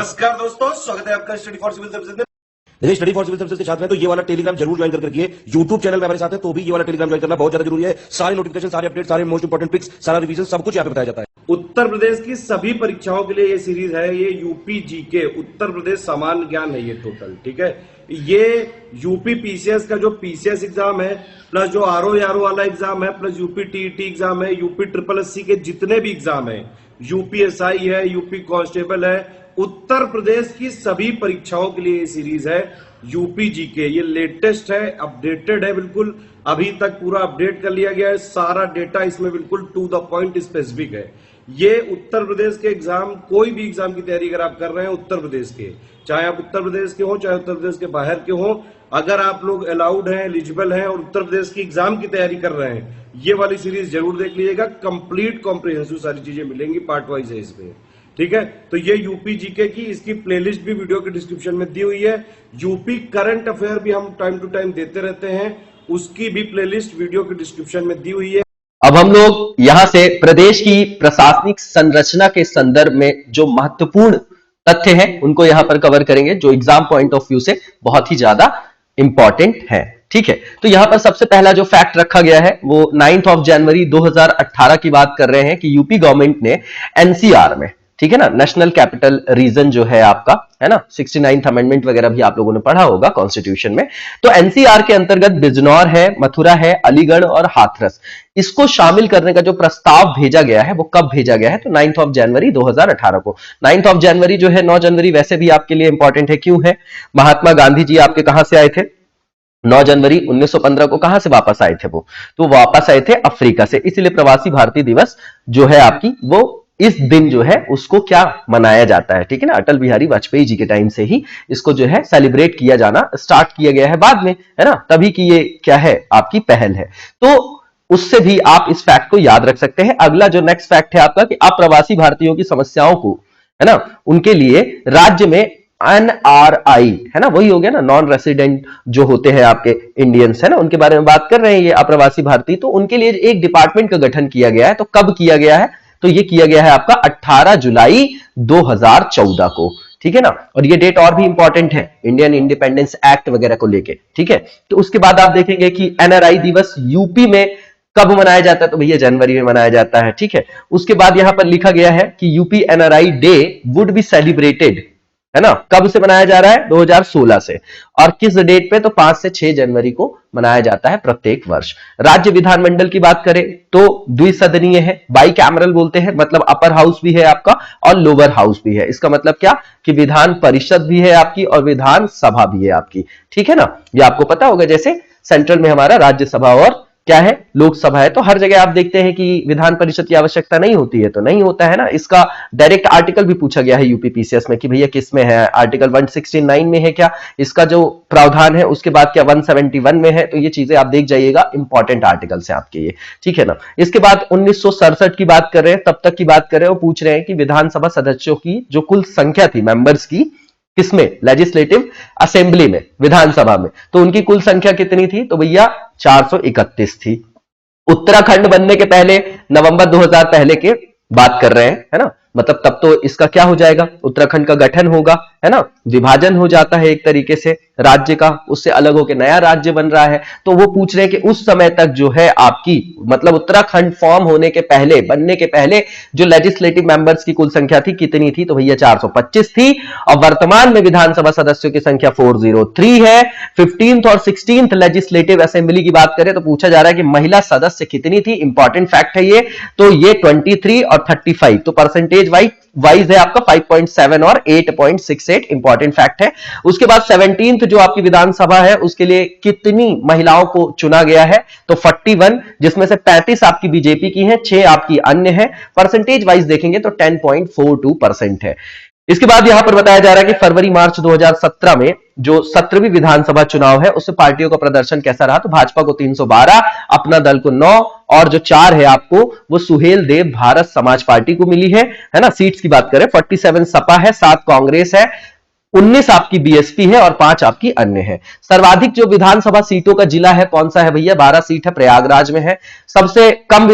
नमस्कार दोस्तों, स्वागत है आपका स्टडी फॉर सिविल सर्विसेज में। यदि स्टडी फॉर सिविल सर्विसेज के छात्र हैं तो ये वाला टेलीग्राम जरूर ज्वाइन करके रखिए। यूट्यूब चैनल में हमारे साथ है तो भी ये वाला टेलीग्राम ज्वाइन करना बहुत ज्यादा जरूरी है। सारे नोटिफिकेशन, सारे अपडेट, सारे मोस्ट इंपोर्टेंट ट्रिक्स, सारा रिवीजन सब कुछ यहाँ पे बताया जाता है। उत्तर प्रदेश की सभी परीक्षाओं के लिए ये सीरीज है। ये यूपी जीके उत्तर प्रदेश सामान्य ज्ञान है ये टोटल, ठीक है। ये यूपी पीसीएस का जो पीसीएस एग्जाम है, प्लस जो आरओ वाला एग्जाम है, प्लस यूपी टीईटी एग्जाम है, यूपी ट्रिपल एससी के जितने भी एग्जाम है, यूपीएसआई है, यूपी कांस्टेबल है, उत्तर प्रदेश की सभी परीक्षाओं के लिए ये सीरीज है यूपी जीके। ये लेटेस्ट है, अपडेटेड है, बिल्कुल अभी तक पूरा अपडेट कर लिया गया है। सारा डेटा इसमें बिल्कुल टू द पॉइंट स्पेसिफिक है। ये उत्तर प्रदेश के एग्जाम, कोई भी एग्जाम की तैयारी अगर आप कर रहे हैं उत्तर प्रदेश के, चाहे आप उत्तर प्रदेश के हो चाहे उत्तर प्रदेश के बाहर के हो, अगर आप लोग अलाउड हैं, एलिजिबल हैं और उत्तर प्रदेश की एग्जाम की तैयारी कर रहे हैं, ये वाली सीरीज जरूर देख लीजिएगा। कंप्लीट कॉम्प्रिहेंसिव सारी चीजें मिलेंगी, पार्ट वाइज है इसमें, ठीक है। तो ये यूपी जीके की, इसकी प्लेलिस्ट भी वीडियो के डिस्क्रिप्शन में दी हुई है। यूपी करंट अफेयर भी हम टाइम टू टाइम देते रहते हैं, उसकी भी प्लेलिस्ट वीडियो के डिस्क्रिप्शन में दी हुई है। अब हम लोग यहां से प्रदेश की प्रशासनिक संरचना के संदर्भ में जो महत्वपूर्ण तथ्य हैं उनको यहां पर कवर करेंगे, जो एग्जाम पॉइंट ऑफ व्यू से बहुत ही ज्यादा इंपॉर्टेंट है, ठीक है। तो यहां पर सबसे पहला जो फैक्ट रखा गया है वो 9 जनवरी 2018 की बात कर रहे हैं कि यूपी गवर्नमेंट ने एनसीआर में, ठीक है ना, नेशनल कैपिटल रीजन जो है आपका, है ना, 69th अमेंडमेंट वगैरह भी आप लोगों ने पढ़ा होगा कॉन्स्टिट्यूशन में। तो एनसीआर के अंतर्गत बिजनौर है, मथुरा है, अलीगढ़ और हाथरस, इसको शामिल करने का जो प्रस्ताव भेजा गया है वो कब भेजा गया है? तो 9 जनवरी 2018 को। 9 जनवरी जो है, 9 जनवरी वैसे भी आपके लिए इंपॉर्टेंट है, क्यों है? महात्मा गांधी जी आपके कहां से आए थे? 9 जनवरी 1915 को कहां से वापस आए थे वो? तो वापस आए थे अफ्रीका से, इसलिए प्रवासी भारतीय दिवस जो है आपकी, वो इस दिन जो है उसको क्या मनाया जाता है, ठीक है ना। अटल बिहारी वाजपेयी जी के टाइम से ही इसको जो है सेलिब्रेट किया जाना स्टार्ट किया गया है, बाद में, है ना, तभी की ये क्या है आपकी पहल है। तो उससे भी आप इस फैक्ट को याद रख सकते हैं। अगला जो नेक्स्ट फैक्ट है आपका कि अप्रवासी भारतीयों की समस्याओं को, है ना, उनके लिए राज्य में एनआरआई, है ना, वही हो गया ना, नॉन रेसिडेंट जो होते हैं आपके इंडियंस, है ना, उनके बारे में बात कर रहे हैं ये अप्रवासी भारतीय। तो उनके लिए एक डिपार्टमेंट का गठन किया गया है। तो कब किया गया है? तो ये किया गया है आपका 18 जुलाई 2014 को, ठीक है ना। और ये डेट और भी इंपॉर्टेंट है इंडियन इंडिपेंडेंस एक्ट वगैरह को लेके, ठीक है। तो उसके बाद आप देखेंगे कि एनआरआई दिवस यूपी में कब मनाया जाता है? तो भैया जनवरी में मनाया जाता है, ठीक है। उसके बाद यहां पर लिखा गया है कि UP NRI day would be celebrated, है ना, कब से मनाया जा रहा है? 2016 से। और किस डेट पे? तो 5 से 6 जनवरी को मनाया जाता है प्रत्येक वर्ष। राज्य विधानमंडल की बात करें तो द्विसदनीय है, बाई कैमरल बोलते हैं, मतलब अपर हाउस भी है आपका और लोअर हाउस भी है। इसका मतलब क्या कि विधान परिषद भी है आपकी और विधान सभा भी है आपकी, ठीक है ना। ये आपको पता होगा, जैसे सेंट्रल में हमारा राज्यसभा और क्या है, लोकसभा है। तो हर जगह आप देखते हैं कि विधान परिषद की आवश्यकता नहीं होती है, तो नहीं होता है ना। इसका डायरेक्ट आर्टिकल भी पूछा गया है यूपी पीसीएस में कि भैया किस में है? आर्टिकल 169 में है क्या इसका जो प्रावधान है? उसके बाद क्या 171 में है? तो ये चीजें आप देख जाइएगा, इंपॉर्टेंट आर्टिकल्स है आपके ये, ठीक है ना। इसके बाद 1967 की बात कर रहे हैं, तब तक की बात कर रहे हैं, वो पूछ रहे हैं कि विधानसभा सदस्यों की जो कुल संख्या थी मेंबर्स की, किसमें? लेजिस्लेटिव असेंबली में, विधानसभा में, तो उनकी कुल संख्या कितनी थी? तो भैया 431 थी। उत्तराखंड बनने के पहले, नवंबर 2000 पहले के बात कर रहे हैं, है ना, मतलब तब तो इसका क्या हो जाएगा? उत्तराखंड का गठन होगा, है ना, विभाजन हो जाता है एक तरीके से राज्य का, उससे अलग होकर नया राज्य बन रहा है। तो वो पूछ रहे हैं कि उस समय तक जो है आपकी, मतलब उत्तराखंड फॉर्म होने के पहले, बनने के पहले जो लेजिस्लेटिव मेंबर्स की कुल संख्या थी कितनी थी? तो भैया 425 थी। और वर्तमान में विधानसभा सदस्यों की संख्या 403 है। 15th और 16th लेजिस्लेटिव असेंबली की बात करें तो पूछा जा रहा है कि महिला सदस्य कितनी थी? इंपॉर्टेंट फैक्ट है ये। तो ये 23 और 35, तो परसेंटेज वाइज है आपका 5.7 और 8.68, इंपॉर्टेंट फैक्ट है। उसके बाद 17th जो आपकी विधानसभा है उसके लिए कितनी महिलाओं को चुना गया है? तो 41, जिसमें से 35 आपकी बीजेपी की है, 6 आपकी अन्य है। परसेंटेज वाइज देखेंगे तो 10.42% है। इसके बाद यहां पर बताया जा रहा है कि फरवरी मार्च 2017 में जो 17वीं विधानसभा चुनाव है उससे पार्टियों का प्रदर्शन कैसा रहा? तो भाजपा को 312, अपना दल को 9 और जो 4 है आपको वो सुहेल देव भारत समाज पार्टी को मिली है ना। सीट्स की बात करें 47 सपा है, 7 कांग्रेस है, 19 आपकी बीएसपी है और 5 आपकी अन्य है। सर्वाधिक जो विधानसभा सीटों का जिला है कौन सा है भैया? 12 सीट है, प्रयागराज में है। सबसे कम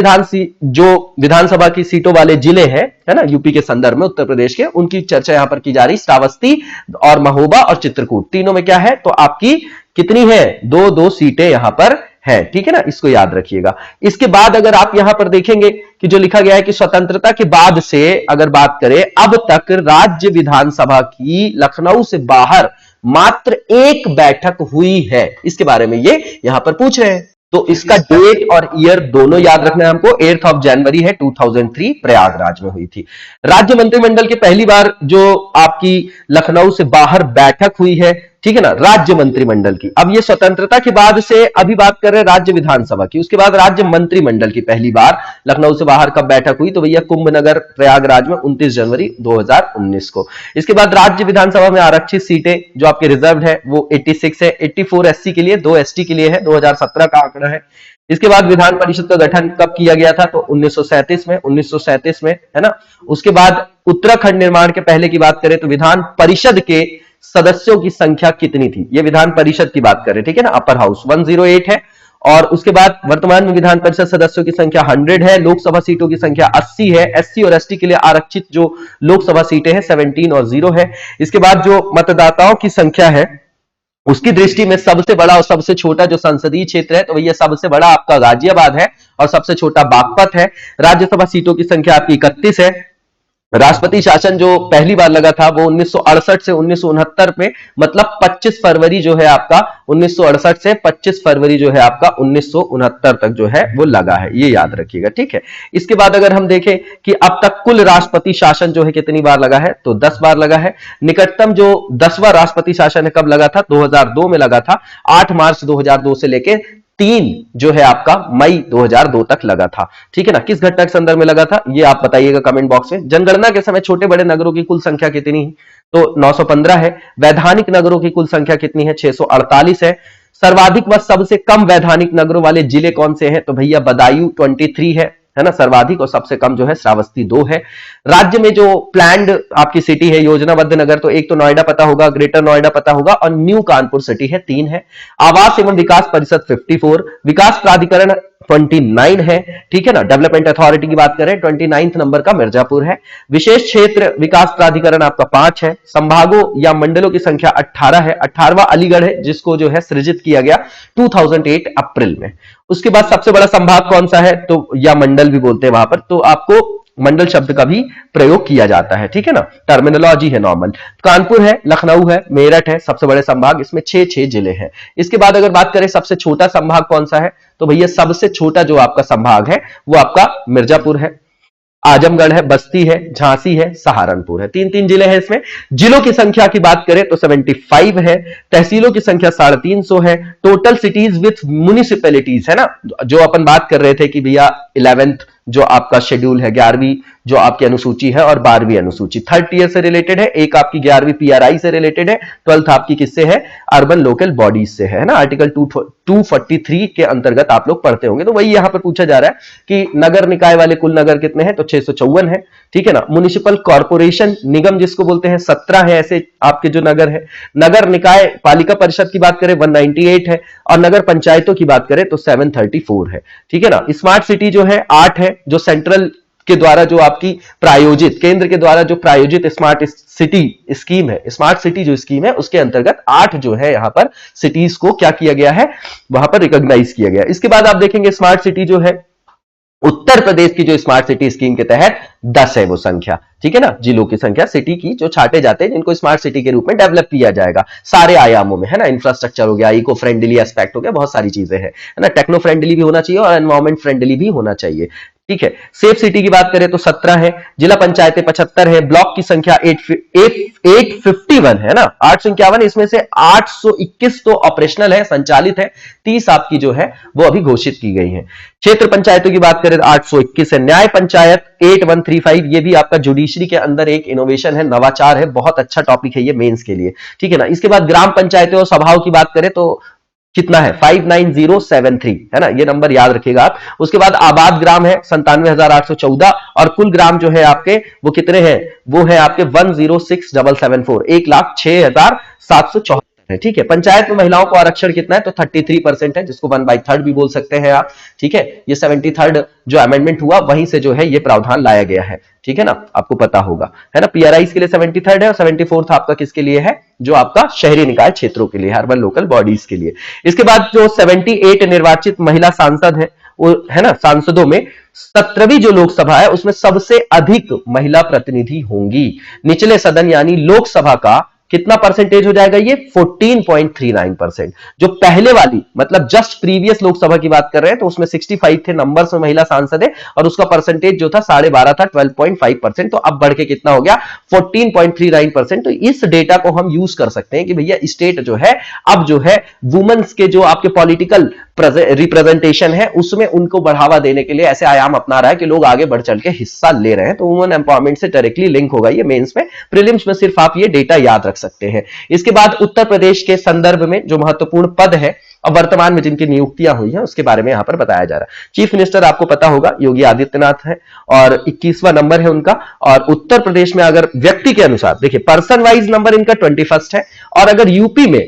जो विधानसभा की सीटों वाले जिले हैं, है ना, यूपी के संदर्भ में उत्तर प्रदेश के, उनकी चर्चा यहां पर की जा रही। श्रावस्ती और महोबा और चित्रकूट, तीनों में क्या है? तो आपकी कितनी है? 2-2 सीटें यहां पर है, ठीक है ना, इसको याद रखिएगा। इसके बाद अगर आप यहां पर देखेंगे कि जो लिखा गया है कि स्वतंत्रता के बाद से अगर बात करें अब तक राज्य विधानसभा की लखनऊ से बाहर मात्र 1 बैठक हुई है, इसके बारे में ये यहां पर पूछ रहे हैं। तो इसका डेट और ईयर दोनों याद रखना है हमको। 8 जनवरी है 2003, प्रयागराज में हुई थी। राज्य मंत्रिमंडल के पहली बार जो आपकी लखनऊ से बाहर बैठक हुई है, ठीक है ना, राज्य मंत्रिमंडल की। अब ये स्वतंत्रता के बाद से अभी बात कर रहे हैं राज्य विधानसभा की, उसके बाद राज्य मंत्रिमंडल की पहली बार लखनऊ से बाहर कब बैठक हुई? तो भैया कुंभनगर प्रयागराज में 29 जनवरी 2019 को। इसके बाद राज्य विधानसभा में आरक्षित सीटें जो आपके रिजर्व है वो 86 है, 84 एससी के लिए, 2 एसटी के लिए है, 2017 का आंकड़ा है। इसके बाद विधान परिषद का गठन कब किया गया था? तो 1937 में, है ना। उसके बाद उत्तराखंड निर्माण के पहले की बात करें तो विधान परिषद के सदस्यों की संख्या कितनी थी? ये विधान परिषद की बात करें, ठीक है ना, अपर हाउस 108 है। और उसके बाद वर्तमान में विधान परिषद सदस्यों की संख्या 100 है। लोकसभा सीटों की संख्या 80 है। एससी और एसटी के लिए आरक्षित जो लोकसभा सीटें हैं 17 और 0 है। इसके बाद जो मतदाताओं की संख्या है उसकी दृष्टि में सबसे बड़ा और सबसे छोटा जो संसदीय क्षेत्र है तो भैया सबसे बड़ा आपका गाजियाबाद है और सबसे छोटा बागपत है। राज्यसभा सीटों की संख्या आपकी 31 है। राष्ट्रपति शासन जो पहली बार लगा था वो 1968 से 1969 में, मतलब 25 फरवरी जो है आपका 1968 से 25 फरवरी जो है आपका 1969 तक जो है वो लगा है, ये याद रखिएगा, ठीक है। इसके बाद अगर हम देखें कि अब तक कुल राष्ट्रपति शासन जो है कितनी बार लगा है तो 10 बार लगा है। निकटतम जो 10वां राष्ट्रपति शासन है कब लगा था? 2002 में लगा था। 8 मार्च 2002 से लेके 3 जो है आपका मई 2002 तक लगा था, ठीक है ना। किस घटना के संदर्भ में लगा था ये आप बताइएगा कमेंट बॉक्स में। जनगणना के समय छोटे बड़े नगरों की कुल संख्या कितनी है? तो 915 है। वैधानिक नगरों की कुल संख्या कितनी है? 648 है। सर्वाधिक व सबसे कम वैधानिक नगरों वाले जिले कौन से हैं? तो भैया बदायूं 23 है ना सर्वाधिक, और सबसे कम जो है श्रावस्ती 2 है। राज्य में जो प्लान्ड आपकी सिटी है योजनाबद्ध नगर, तो एक तो नोएडा पता होगा, ग्रेटर नोएडा पता होगा, और न्यू कानपुर सिटी है 3 है। आवास एवं विकास परिषद 54, विकास प्राधिकरण 29 है, ठीक है ना। डेवलपमेंट अथॉरिटी की बात करें 29 नंबर का मिर्जापुर है। विशेष क्षेत्र विकास प्राधिकरण आपका 5 है। संभागों या मंडलों की संख्या 18 है। 18वां अलीगढ़ है जिसको जो है सृजित किया गया 2008 अप्रैल में। उसके बाद सबसे बड़ा संभाग कौन सा है तो, या मंडल भी बोलते हैं वहां पर, तो आपको मंडल शब्द का भी प्रयोग किया जाता है, ठीक है ना, टर्मिनोलॉजी है नॉर्मल। कानपुर है, लखनऊ है, मेरठ है, सबसे बड़े संभाग, इसमें 6 जिले हैं। इसके बाद अगर बात करें सबसे छोटा संभाग कौन सा है तो भैया सबसे छोटा जो आपका संभाग है वो आपका मिर्जापुर है, आजमगढ़ है, बस्ती है, झांसी है, सहारनपुर है। 3 जिले हैं इसमें। जिलों की संख्या की बात करें तो 75 है। तहसीलों की संख्या 350 है। टोटल सिटीज विथ म्युनिसिपैलिटीज है ना, जो अपन बात कर रहे थे कि भैया 11th जो आपका शेड्यूल है, 11वीं जो आपकी अनुसूची है और 12वीं अनुसूची 3rd टियर से रिलेटेड है। एक आपकी 11वीं पीआरआई से रिलेटेड है। 12th आपकी किससे है? अर्बन लोकल बॉडीज से है ना। आर्टिकल 243 के अंतर्गत आप लोग पढ़ते होंगे। तो वही यहां पर पूछा जा रहा है कि नगर निकाय वाले कुल नगर कितने हैं तो 654 है, ठीक है ना। म्युनिसिपल कॉर्पोरेशन निगम जिसको बोलते हैं 17 है ऐसे आपके जो नगर है। नगर निकाय पालिका परिषद की बात करें 198 है, और नगर पंचायतों की बात करें तो 734 है, ठीक है ना। स्मार्ट सिटी जो है 8 है, जो सेंट्रल के द्वारा जो आपकी प्रायोजित, केंद्र के द्वारा जो प्रायोजित स्मार्ट सिटी स्कीम है, स्मार्ट सिटी जो स्कीम है उसके अंतर्गत 8 जो है यहां पर सिटीज को क्या किया गया है, वहां पर रिकॉग्नाइज किया गया। इसके बाद आप देखेंगे स्मार्ट सिटी जो है उत्तर प्रदेश की जो स्मार्ट सिटी स्कीम के तहत 10 है वो संख्या, ठीक है ना। जिलों की संख्या सिटी की जो छाटे जाते हैं जिनको स्मार्ट सिटी के रूप में डेवलप किया जाएगा सारे आयामों में, है ना। इंफ्रास्ट्रक्चर हो गया, इको फ्रेंडली एस्पेक्ट हो गया, बहुत सारी चीजें हैं, है ना। टेक्नो फ्रेंडली भी होना चाहिए और एनवायरमेंट फ्रेंडली भी होना चाहिए, ठीक है। सेफ सिटी की बात करें तो 17 है। जिला पंचायतें 75 है। ब्लॉक की संख्या 851 है ना, 851, इसमें से 821 तो ऑपरेशनल है, संचालित है, 30 आपकी जो है वो अभी घोषित की गई है। क्षेत्र पंचायतों की बात करें तो 821 है। न्याय पंचायत 8135, ये भी आपका जुडिशरी के अंदर एक इनोवेशन है, नवाचार है, बहुत अच्छा टॉपिक है ये मेंस के लिए, ठीक है ना। इसके बाद ग्राम पंचायतों और सभाओं की बात करें तो कितना है 59073, है ना, ये नंबर याद रखिएगा आप। उसके बाद आबाद ग्राम है 97,814 और कुल ग्राम जो है आपके वो कितने हैं, वो है आपके 106,774, 1,06,774 है, ठीक है। पंचायत में महिलाओं को आरक्षण कितना है, तो 33% है, जिसको 1/3 भी बोल सकते हैं आप, ठीक है। ये 73rd जो अमेंडमेंट हुआ वहीं से जो है ये प्रावधान लाया गया है, ठीक है ना, आपको पता होगा, है ना। पीआरआईज के लिए 73rd है और 74th आपका किसके लिए है, जो आपका शहरी निकाय क्षेत्रों के लिए, अर्बन लोकल बॉडीज के लिए। इसके बाद जो 78 निर्वाचित महिला सांसद है, वो है ना, सांसदों में 17वीं जो लोकसभा है उसमें सबसे अधिक महिला प्रतिनिधि होंगी। निचले सदन यानी लोकसभा का कितना परसेंटेज हो जाएगा, ये 14.39%। जो पहले वाली मतलब जस्ट प्रीवियस लोकसभा की बात कर रहे हैं तो उसमें 65 थे नंबर्स में महिला सांसद है और उसका परसेंटेज जो था 12.5 था, 12.5%। तो अब बढ़ के कितना हो गया 14.39%। तो इस डेटा को हम यूज कर सकते हैं कि भैया स्टेट जो है अब जो है वुमेन्स के जो आपके पॉलिटिकल रिप्रेजेंटेशन है उसमें उनको बढ़ावा देने के लिए ऐसे आयाम अपना रहा है कि लोग आगे बढ़ चल के हिस्सा ले रहे हैं। तो वुमेन एम्पावरमेंट से डायरेक्टली लिंक होगा ये मेंस में, प्रीलिम्स में सिर्फ आप ये डेटा याद रख सकते हैं। इसके बाद उत्तर प्रदेश के संदर्भ में जो महत्वपूर्ण पद है और वर्तमान में जिनकी नियुक्तियां हुई हैं उसके बारे में यहां पर बताया जा रहा है। चीफ मिनिस्टर आपको पता होगा योगी आदित्यनाथ है और 21वां नंबर है उनका। और उत्तर प्रदेश में अगर व्यक्ति के अनुसार देखिए पर्सन वाइज नंबर इनका 21st है और अगर यूपी में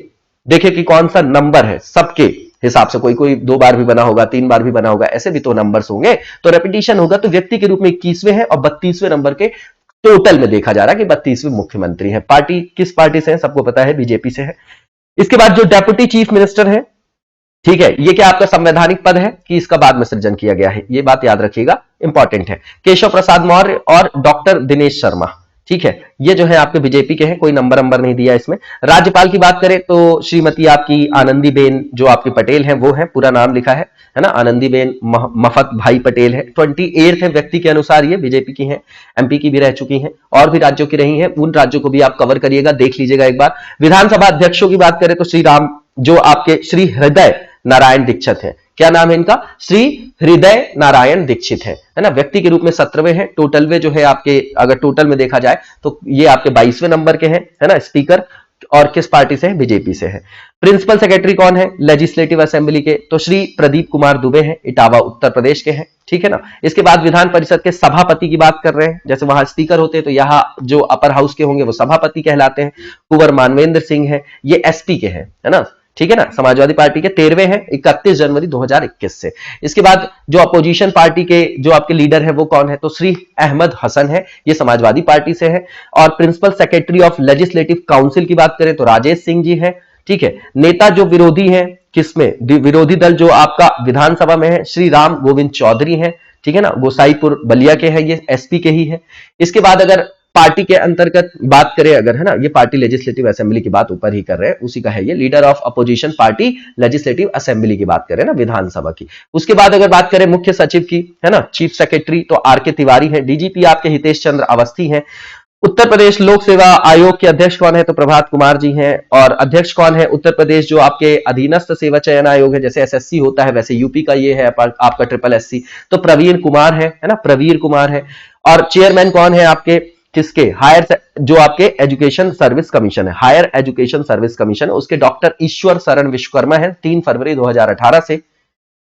देखिए कि कौन सा नंबर है सबके हिसाब से, कोई कोई 2 बार भी बना होगा, 3 बार भी बना होगा, ऐसे भी तो नंबर्स होंगे, तो रेपिटेशन होगा। तो व्यक्ति के रूप में 21वें हैं और 32वें नंबर के टोटल में देखा जा रहा है कि 32वें मुख्यमंत्री हैं। पार्टी किस पार्टी से है सबको पता है, बीजेपी से है। इसके बाद जो डेप्यूटी चीफ मिनिस्टर है, ठीक है, ये क्या आपका संवैधानिक पद है कि इसका बाद में सृजन किया गया है, ये बात याद रखिएगा, इंपॉर्टेंट है। केशव प्रसाद मौर्य और डॉक्टर दिनेश शर्मा, ठीक है, ये जो है आपके बीजेपी के हैं, कोई नंबर नहीं दिया इसमें। राज्यपाल की बात करें तो श्रीमती आपकी आनंदीबेन जो आपकी पटेल हैं वो है, पूरा नाम लिखा है ना, आनंदीबेन मफत भाई पटेल है। 28 है व्यक्ति के अनुसार, ये बीजेपी की हैं, एमपी की भी रह चुकी हैं और भी राज्यों की रही हैं, उन राज्यों को भी आप कवर करिएगा, देख लीजिएगा एक बार। विधानसभा अध्यक्षों की बात करें तो श्री राम जो आपके श्री हृदय नारायण दीक्षित है, क्या नाम है इनका, श्री हृदय नारायण दीक्षित है ना। व्यक्ति के रूप में 17वें हैं, टोटलवे जो है आपके अगर टोटल में देखा जाए तो ये आपके 22वें नंबर के हैं, है ना, स्पीकर। और किस पार्टी से है, बीजेपी से है। प्रिंसिपल सेक्रेटरी कौन है लेजिस्लेटिव असेंबली के, तो श्री प्रदीप कुमार दुबे हैं, इटावा उत्तर प्रदेश के हैं, ठीक है ना। इसके बाद विधान परिषद के सभापति की बात कर रहे हैं, जैसे वहां स्पीकर होते हैं तो यहाँ जो अपर हाउस के होंगे वो सभापति कहलाते हैं। कुंवर मानवेंद्र सिंह है, ये एसपी के हैं, है ना, ठीक है ना, समाजवादी पार्टी के 13वें हैं, 31 जनवरी 2021 से। इसके बाद जो अपोजिशन पार्टी के जो आपके लीडर है वो कौन है, तो श्री अहमद हसन है, ये समाजवादी पार्टी से है। और principal secretary of legislative council की बात करें तो राजेश सिंह जी है, ठीक है। नेता जो विरोधी है किसमें, विरोधी दल जो आपका विधानसभा में है, श्री राम गोविंद चौधरी है, ठीक है ना, गोसाईपुर बलिया के हैं, ये एसपी के ही है। इसके बाद अगर पार्टी के अंतर्गत बात करें अगर, है ना, ये पार्टी लेजिस्लेटिव असेंबली की बात ऊपर ही कर रहे हैं, उसी का है ये, leader of opposition party legislative assembly की बात करें ना, विधानसभा की। उसके बाद अगर बात करें मुख्य सचिव की, है ना, चीफ सेक्रेटरी, तो आरके तिवारी है। डीजीपी आपके हितेश चंद्र अवस्थी हैं। उत्तर प्रदेश लोक सेवा आयोग के अध्यक्ष कौन है, तो प्रभात कुमार जी हैं। और अध्यक्ष कौन है उत्तर प्रदेश जो आपके अधीनस्थ सेवा चयन आयोग है, जैसे एसएससी होता है वैसे यूपी का ये है आपका SSSC, तो प्रवीण कुमार है ना, प्रवीर कुमार है। और चेयरमैन कौन है आपके किसके, हायर जो आपके एजुकेशन सर्विस कमीशन है, हायर एजुकेशन सर्विस कमीशन है, उसके डॉक्टर ईश्वर शरण विश्वकर्मा है, 3 फरवरी 2018 से।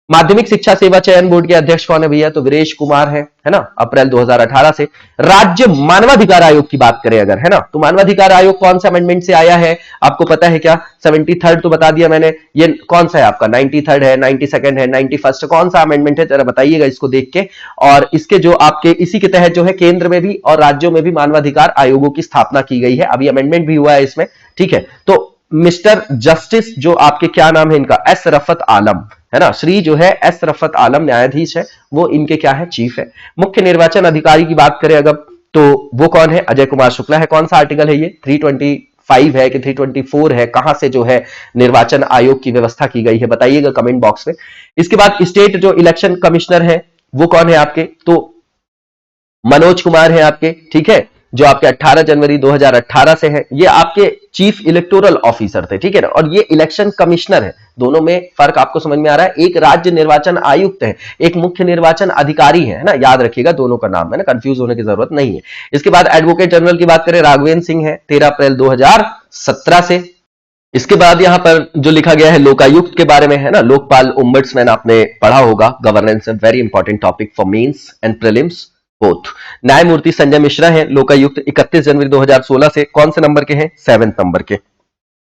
माध्यमिक शिक्षा सेवा चयन बोर्ड के अध्यक्ष कौन है भैया, तो वीरेश कुमार है ना, अप्रैल 2018 से। राज्य मानवाधिकार आयोग की बात करें अगर, है ना, तो मानवाधिकार आयोग कौन सा अमेंडमेंट से आया है आपको पता है क्या, 73rd तो बता दिया मैंने, ये कौन सा है आपका 93rd है, 92nd है, 91st, कौन सा अमेंडमेंट है जरा बताइएगा इसको देख के। और इसके जो आपके इसी के तहत जो है केंद्र में भी और राज्यों में भी मानवाधिकार आयोगों की स्थापना की गई है, अभी अमेंडमेंट भी हुआ है इसमें, ठीक है। तो मिस्टर जस्टिस जो आपके क्या नाम है इनका, एस रफत आलम, है ना, श्री जो है एस रफत आलम न्यायाधीश है, वो इनके क्या है, चीफ है। मुख्य निर्वाचन अधिकारी की बात करें अगर तो वो कौन है, अजय कुमार शुक्ला है। कौन सा आर्टिकल है ये, 325 है कि 324 है, कहां से जो है निर्वाचन आयोग की व्यवस्था की गई है बताइएगा कमेंट बॉक्स में। इसके बाद स्टेट जो इलेक्शन कमिश्नर है वो कौन है आपके, तो मनोज कुमार है आपके, ठीक है, जो आपके 18 जनवरी 2018 से है। ये आपके चीफ इलेक्टोरल ऑफिसर थे, ठीक है ना, और ये इलेक्शन कमिश्नर है। दोनों में फर्क आपको समझ में आ रहा है, एक राज्य निर्वाचन आयुक्त है, एक मुख्य निर्वाचन अधिकारी है ना, याद रखिएगा दोनों का नाम है ना, कंफ्यूज होने की जरूरत नहीं है। इसके बाद एडवोकेट जनरल की बात करें, राघवेंद्र सिंह है, 13 अप्रैल 2017 से। इसके बाद यहां पर जो लिखा गया है लोकायुक्त के बारे में है ना, लोकपाल ओम्बड्समैन आपने पढ़ा होगा, governance, very important topic for mains and prelims both. न्यायमूर्ति संजय मिश्रा हैं लोकायुक्त, 31 जनवरी 2016 से। कौन से नंबर के हैं? 7 नंबर के।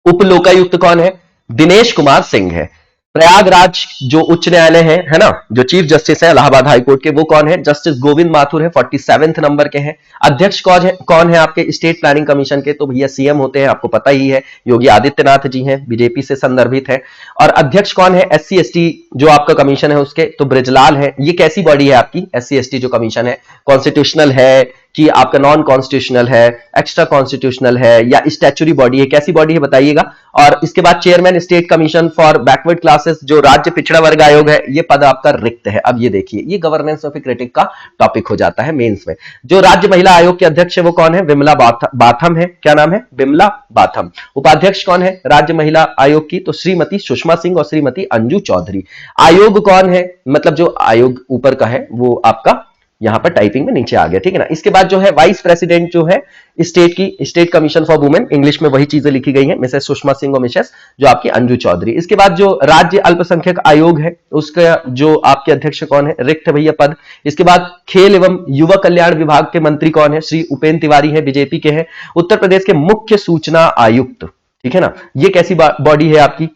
उप लोकायुक्त कौन है? दिनेश कुमार सिंह है। प्रयागराज जो उच्च न्यायालय है ना, जो चीफ जस्टिस है इलाहाबाद हाईकोर्ट के, वो कौन है? जस्टिस गोविंद माथुर है, 47 नंबर के हैं। अध्यक्ष कौन है आपके स्टेट प्लानिंग कमीशन के? तो भैया सीएम होते हैं, आपको पता ही है, योगी आदित्यनाथ जी हैं, बीजेपी से संदर्भित है। और अध्यक्ष कौन है? एससी एसटी जो आपका कमीशन है उसके, तो ब्रिजलाल है। ये कैसी बॉडी है आपकी? एससी एसटी जो कमीशन है, कॉन्स्टिट्यूशनल है कि आपका नॉन कॉन्स्टिट्यूशनल है, एक्स्ट्रा कॉन्स्टिट्यूशनल है, या स्टैच्यूरी बॉडी है? कैसी बॉडी है बताइएगा। और इसके बाद chairman state commission for backward classes, जो राज्य पिछड़ा वर्ग आयोग है, ये पद आपका रिक्त है। अब ये देखिए, ये गवर्नेंस ऑफ ए क्रिटिक का टॉपिक हो जाता है मेंस में। जो राज्य महिला आयोग के अध्यक्ष है वो कौन है? विमला बाथम है। क्या नाम है? विमला बाथम। उपाध्यक्ष कौन है राज्य महिला आयोग की? तो श्रीमती सुषमा सिंह और श्रीमती अंजू चौधरी। आयोग कौन है? मतलब जो आयोग ऊपर का है वो आपका यहां पर टाइपिंग में नीचे आ गया, ठीक है ना। इसके बाद जो है वाइस प्रेसिडेंट जो है state commission for women, English में वही चीजें लिखी गई हैं, मिसेस सुषमा सिंह और मिसेस जो आपकी अंजू चौधरी। इसके बाद जो राज्य अल्पसंख्यक आयोग है उसका जो आपके अध्यक्ष कौन है? रिक्त है भैया पद। इसके बाद खेल एवं युवा कल्याण विभाग के मंत्री कौन है? श्री उपेंद्र तिवारी है, बीजेपी के हैं। उत्तर प्रदेश के मुख्य सूचना आयुक्त, ठीक है ना, ये कैसी बॉडी है आपकी?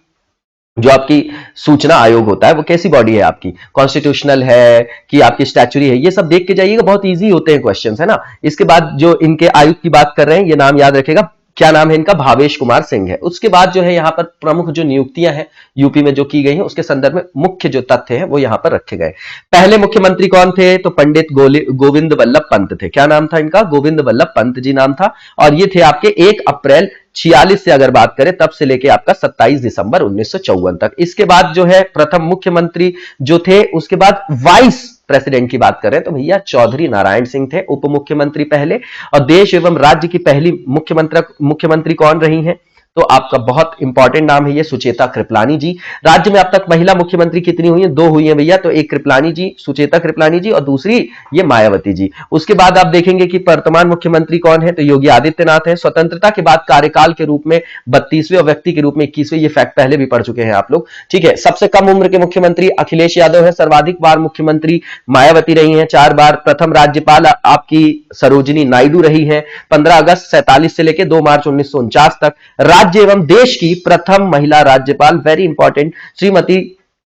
जो आपकी सूचना आयोग होता है वो कैसी बॉडी है आपकी? कॉन्स्टिट्यूशनल है कि आपकी स्टैच्यूरी है? ये सब देख के जाइएगा, बहुत इजी होते हैं क्वेश्चंस, है ना। इसके बाद जो इनके आयुक्त की बात कर रहे हैं, ये नाम याद रखेगा, क्या नाम है इनका? भावेश कुमार सिंह है। उसके बाद जो है यहाँ पर प्रमुख जो नियुक्तियां हैं यूपी में जो की गई हैं उसके संदर्भ में मुख्य जो तथ्य हैं वो यहाँ पर रखे गए। पहले मुख्यमंत्री कौन थे? तो पंडित गोविंद वल्लभ पंत थे। क्या नाम था इनका? गोविंद वल्लभ पंत जी नाम था। और ये थे आपके 1 अप्रैल 46 से अगर बात करें तब से लेके आपका 27 दिसंबर 1954 तक। इसके बाद जो है प्रथम मुख्यमंत्री जो थे, उसके बाद वाइस प्रेसिडेंट की बात करें तो भैया चौधरी नारायण सिंह थे, उप मुख्यमंत्री पहले। और देश एवं राज्य की पहली मुख्यमंत्री कौन रही हैं? तो आपका बहुत इंपॉर्टेंट नाम है ये, सुचेता कृपलानी जी। राज्य में अब तक महिला मुख्यमंत्री कितनी हुई हैं? 2 हुई हैं भैया। तो एक कृपलानी जी, सुचेता कृपलानी जी, और दूसरी ये मायावती जी। उसके बाद आप देखेंगे कि वर्तमान मुख्यमंत्री कौन है? तो योगी आदित्यनाथ है। स्वतंत्रता के बाद कार्यकाल के रूप में 32वें और व्यक्ति के रूप में 21वें, ये फैक्ट पहले भी पढ़ चुके हैं आप लोग, ठीक है। सबसे कम उम्र के मुख्यमंत्री अखिलेश यादव है। सर्वाधिक बार मुख्यमंत्री मायावती रही हैं, 4 बार। प्रथम राज्यपाल आपकी सरोजिनी नायडू रही है, 15 अगस्त 47 से लेकर 2 मार्च 1949 तक। राज्य एवं देश की प्रथम महिला राज्यपाल, वेरी इंपॉर्टेंट, श्रीमती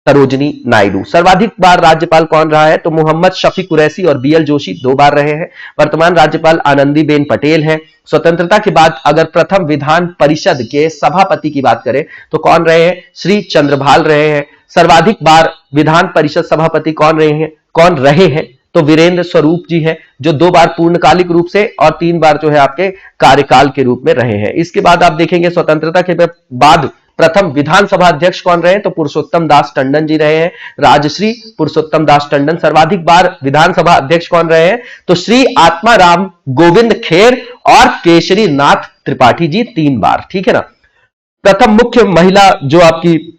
सरोजिनी नायडू। सर्वाधिक बार राज्यपाल कौन रहा है? तो मोहम्मद शफी कुरैशी और बीएल जोशी 2 बार रहे हैं। वर्तमान राज्यपाल आनंदीबेन पटेल है। स्वतंत्रता के बाद अगर प्रथम विधान परिषद के सभापति की बात करें तो कौन रहे हैं? श्री चंद्रभाल रहे हैं। सर्वाधिक बार विधान परिषद सभापति कौन रहे हैं? तो वीरेंद्र स्वरूप जी हैं, जो 2 बार पूर्णकालिक रूप से और 3 बार जो है आपके कार्यकाल के रूप में रहे हैं। इसके बाद आप देखेंगे स्वतंत्रता के बाद प्रथम विधानसभा अध्यक्ष कौन रहे? तो पुरुषोत्तम दास टंडन जी रहे हैं, राजश्री पुरुषोत्तम दास टंडन। सर्वाधिक बार विधानसभा अध्यक्ष कौन रहे हैं? तो श्री आत्माराम गोविंद खेर और केशरी नाथ त्रिपाठी जी 3 बार, ठीक है ना। प्रथम मुख्य महिला जो आपकी,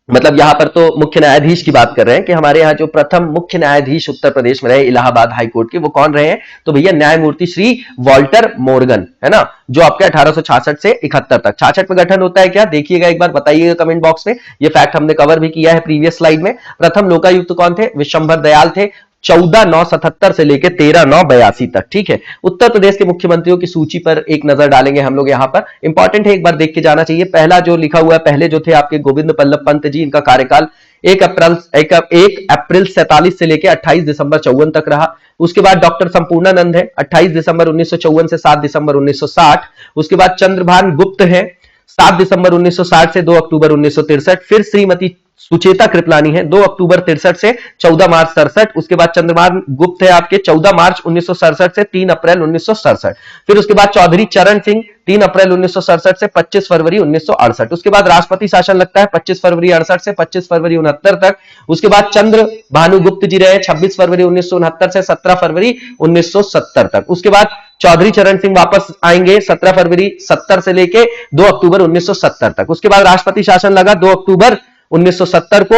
मतलब यहां पर तो मुख्य न्यायाधीश की बात कर रहे हैं कि हमारे यहां जो प्रथम मुख्य न्यायाधीश उत्तर प्रदेश में रहे इलाहाबाद हाईकोर्ट के, वो कौन रहे हैं? तो भैया न्यायमूर्ति श्री वॉल्टर मोर्गन, है ना, जो आपके 1866 से 71 तक। 66 में गठन होता है क्या? देखिएगा एक बार, बताइएगा कमेंट बॉक्स में। ये फैक्ट हमने कवर भी किया है प्रीवियस स्लाइड में। प्रथम लोकायुक्त कौन थे? विशंभर दयाल थे, 14/9/77 से लेकर 13/9/82 तक, ठीक है। उत्तर प्रदेश के मुख्यमंत्रियों की सूची पर एक नजर डालेंगे हम लोग यहाँ पर, इंपॉर्टेंट है, एक बार देख के जाना चाहिए। पहला जो लिखा हुआ है, पहले जो थे आपके गोविंद वल्लभ पंत जी, इनका कार्यकाल 1 अप्रैल 47 से लेकर 28 दिसंबर 54 तक रहा। उसके बाद डॉक्टर संपूर्णानंद है, 28 दिसंबर 1954 से 7 दिसंबर 1960। उसके बाद चंद्रभान गुप्त है, 7 दिसंबर 1960 से 2 अक्टूबर 1963। फिर श्रीमती सुचेता कृपलानी है, 2 अक्टूबर 63 से 14 मार्च 67। उसके बाद चंद्रभान गुप्त है आपके 14 मार्च 1967 से 3 अप्रैल 1967। फिर उसके बाद चौधरी चरण सिंह 3 अप्रैल 1967 से 25 फरवरी 1968। उसके बाद राष्ट्रपति शासन लगता है 25 फरवरी 68 से 25 फरवरी 69 तक। उसके बाद चंद्र भानु गुप्त जी रहे 26 फरवरी 1969 से 17 फरवरी 1970 तक। उसके बाद चौधरी चरण सिंह वापस आएंगे 17 फरवरी 70 से लेके 2 अक्टूबर 1970 तक। उसके बाद राष्ट्रपति शासन लगा 2 अक्टूबर 1970 को,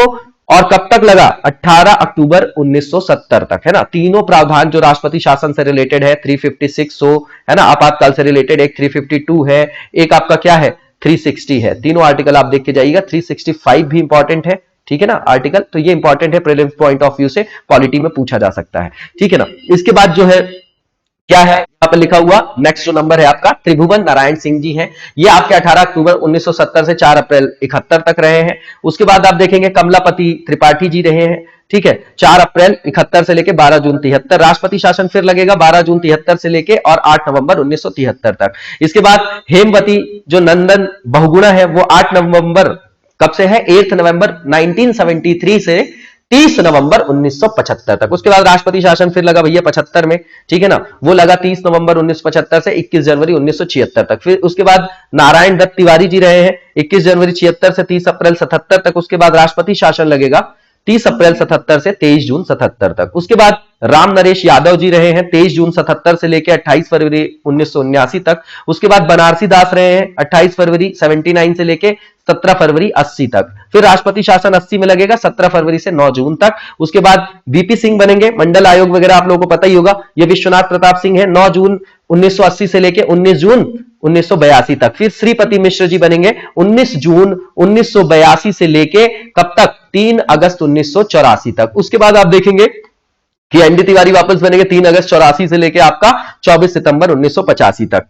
और कब तक लगा? 18 अक्टूबर 1970 तक, है ना। तीनों प्रावधान जो राष्ट्रपति शासन से रिलेटेड है, 356 है ना, आपातकाल से रिलेटेड, एक 352 है, एक आपका क्या है 360 है। तीनों आर्टिकल आप देख के जाइएगा। 365 भी इंपॉर्टेंट है, ठीक है ना आर्टिकल, तो ये इंपॉर्टेंट है, प्रीलिम्स पॉइंट ऑफ व्यू से पॉलिटी में पूछा जा सकता है, ठीक है ना। इसके बाद जो है क्या है यहां पर लिखा हुआ, नेक्स्ट जो नंबर है आपका त्रिभुवन नारायण सिंह जी हैं। ये आपके 18 अक्टूबर 1970 से 4 अप्रैल 71 तक रहे हैं। उसके बाद आप देखेंगे कमलापति त्रिपाठी जी रहे हैं, ठीक है, 4 अप्रैल 71 से लेके 12 जून 73। राष्ट्रपति शासन फिर लगेगा 12 जून 73 से लेके और 8 नवंबर 1973 तक। इसके बाद हेमवती जो नंदन बहुगुणा है वो 8 नवंबर कब से है, 8 नवंबर 1973 से 30 नवंबर 1975 तक। उसके बाद राष्ट्रपति शासन फिर लगा भैया 75 में, ठीक है ना, वो लगा 30 नवंबर 1975 से 21 जनवरी 1976 तक। फिर उसके बाद नारायण दत्त तिवारी जी रहे हैं 21 जनवरी 76 से 30 अप्रैल 77 तक। उसके बाद राष्ट्रपति शासन लगेगा 30 अप्रैल 77 से 23 जून 77 तक। उसके बाद राम नरेश यादव जी रहे हैं 23 जून 77 से लेकर 28 फरवरी 1979 तक। उसके बाद बनारसी दास रहे हैं 28 फरवरी 79 से लेकर 17 फरवरी 80 तक। फिर राष्ट्रपति शासन 80 में लगेगा 17 फरवरी से 9 जून तक। उसके बाद बीपी सिंह बनेंगे, मंडल आयोग वगैरह आप लोगों को पता ही होगा, ये विश्वनाथ प्रताप सिंह है, 9 जून 1980 से लेकर 19 जून 1982 तक। फिर श्रीपति मिश्र जी बनेंगे 19 जून 1982 से लेके कब तक, 3 अगस्त 1984 तक। उसके बाद आप देखेंगे कि एनडी तिवारी वापस बनेंगे 3 अगस्त 84 से लेके आपका 24 सितंबर 1985 तक।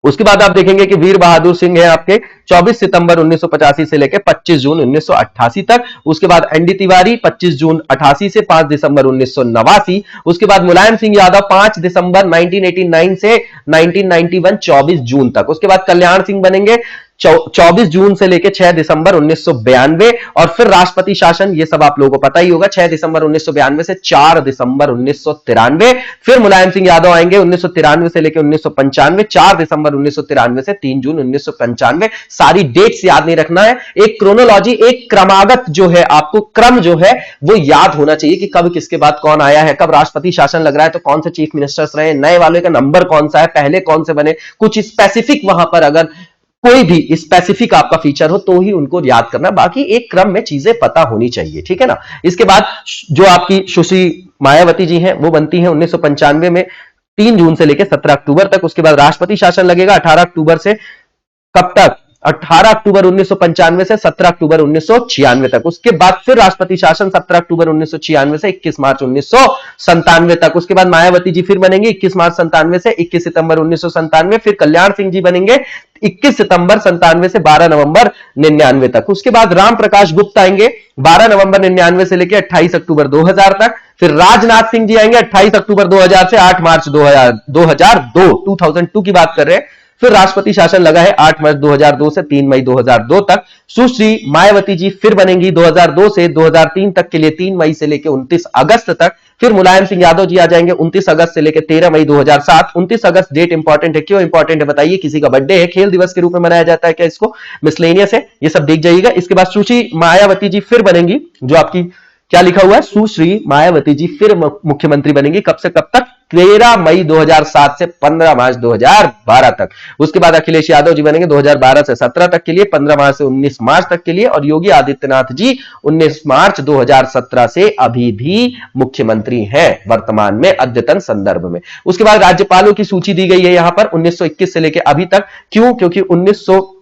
उसके बाद आप देखेंगे कि वीर बहादुर सिंह है आपके 24 सितंबर 1985 से लेकर 25 जून 1988 तक। उसके बाद एनडी तिवारी 25 जून 88 से 5 दिसंबर 1989। उसके बाद मुलायम सिंह यादव 5 दिसंबर 1989 से 1991 24 जून तक। उसके बाद कल्याण सिंह बनेंगे 24 जून से लेकर 6 दिसंबर 1992। और फिर राष्ट्रपति शासन, ये सब आप लोगों को पता ही होगा, 6 दिसंबर 1992 से 4 दिसंबर 1993। फिर मुलायम सिंह यादव आएंगे 1993 से लेकर 1995, 4 दिसंबर 1993 से 3 जून 1995। सारी डेट्स याद नहीं रखना है, एक क्रोनोलॉजी, एक क्रमागत जो है, आपको क्रम जो है वो याद होना चाहिए कि कब किसके बाद कौन आया है, कब राष्ट्रपति शासन लग रहा है तो कौन से चीफ मिनिस्टर्स रहे, नए वाले का नंबर कौन सा है, पहले कौन से बने, कुछ स्पेसिफिक वहां पर अगर कोई भी स्पेसिफिक आपका फीचर हो तो ही उनको याद करना, बाकी एक क्रम में चीजें पता होनी चाहिए, ठीक है ना। इसके बाद जो आपकी सुश्री मायावती जी हैं वो बनती हैं 1995 में 3 जून से लेकर 17 अक्टूबर तक। उसके बाद राष्ट्रपति शासन लगेगा 18 अक्टूबर से कब तक, 18 अक्टूबर 1995 से 17 अक्टूबर 1996 तक। उसके बाद फिर राष्ट्रपति शासन 17 अक्टूबर 1996 से 21 मार्च 1997 तक। उसके बाद मायावती जी फिर बनेंगे 21 मार्च 97 से 21 सितंबर 1997। फिर कल्याण सिंह जी बनेंगे 21 सितंबर 97 से 12 नवंबर 99 तक। उसके बाद राम प्रकाश गुप्ता आएंगे 12 नवंबर 99 से लेकर 28 अक्टूबर 2000 तक। फिर राजनाथ सिंह जी आएंगे 28 अक्टूबर 2000 से 8 मार्च 2002 की बात कर रहे हैं। फिर राष्ट्रपति शासन लगा है 8 मार्च 2002 से 3 मई 2002 तक। सुश्री मायावती जी फिर बनेंगी 2002 से 2003 तक के लिए 3 मई से लेकर 29 अगस्त तक। फिर मुलायम सिंह यादव जी आ जाएंगे 29 अगस्त से लेकर 13 मई 2007। 29 अगस्त डेट इंपॉर्टेंट है, क्यों इंपॉर्टेंट है बताइए, किसी का बर्थडे है, खेल दिवस के रूप में मनाया जाता है क्या इसको, मिसलेनियस है, ये सब देख जाइएगा। इसके बाद सुश्री मायावती जी फिर बनेंगी, जो आपकी क्या लिखा हुआ है, सुश्री मायावती जी फिर मुख्यमंत्री बनेंगी कब से कब तक, 13 मई 2007 से 15 मार्च 2012 तक। उसके बाद अखिलेश यादव जी बनेंगे 2012 से 17 तक के लिए, 15 मार्च से 19 मार्च तक के लिए। और योगी आदित्यनाथ जी 19 मार्च 2017 से अभी भी मुख्यमंत्री हैं वर्तमान में अद्यतन संदर्भ में। उसके बाद राज्यपालों की सूची दी गई है यहां पर 1921 से लेकर अभी तक। क्यों, क्योंकि 1919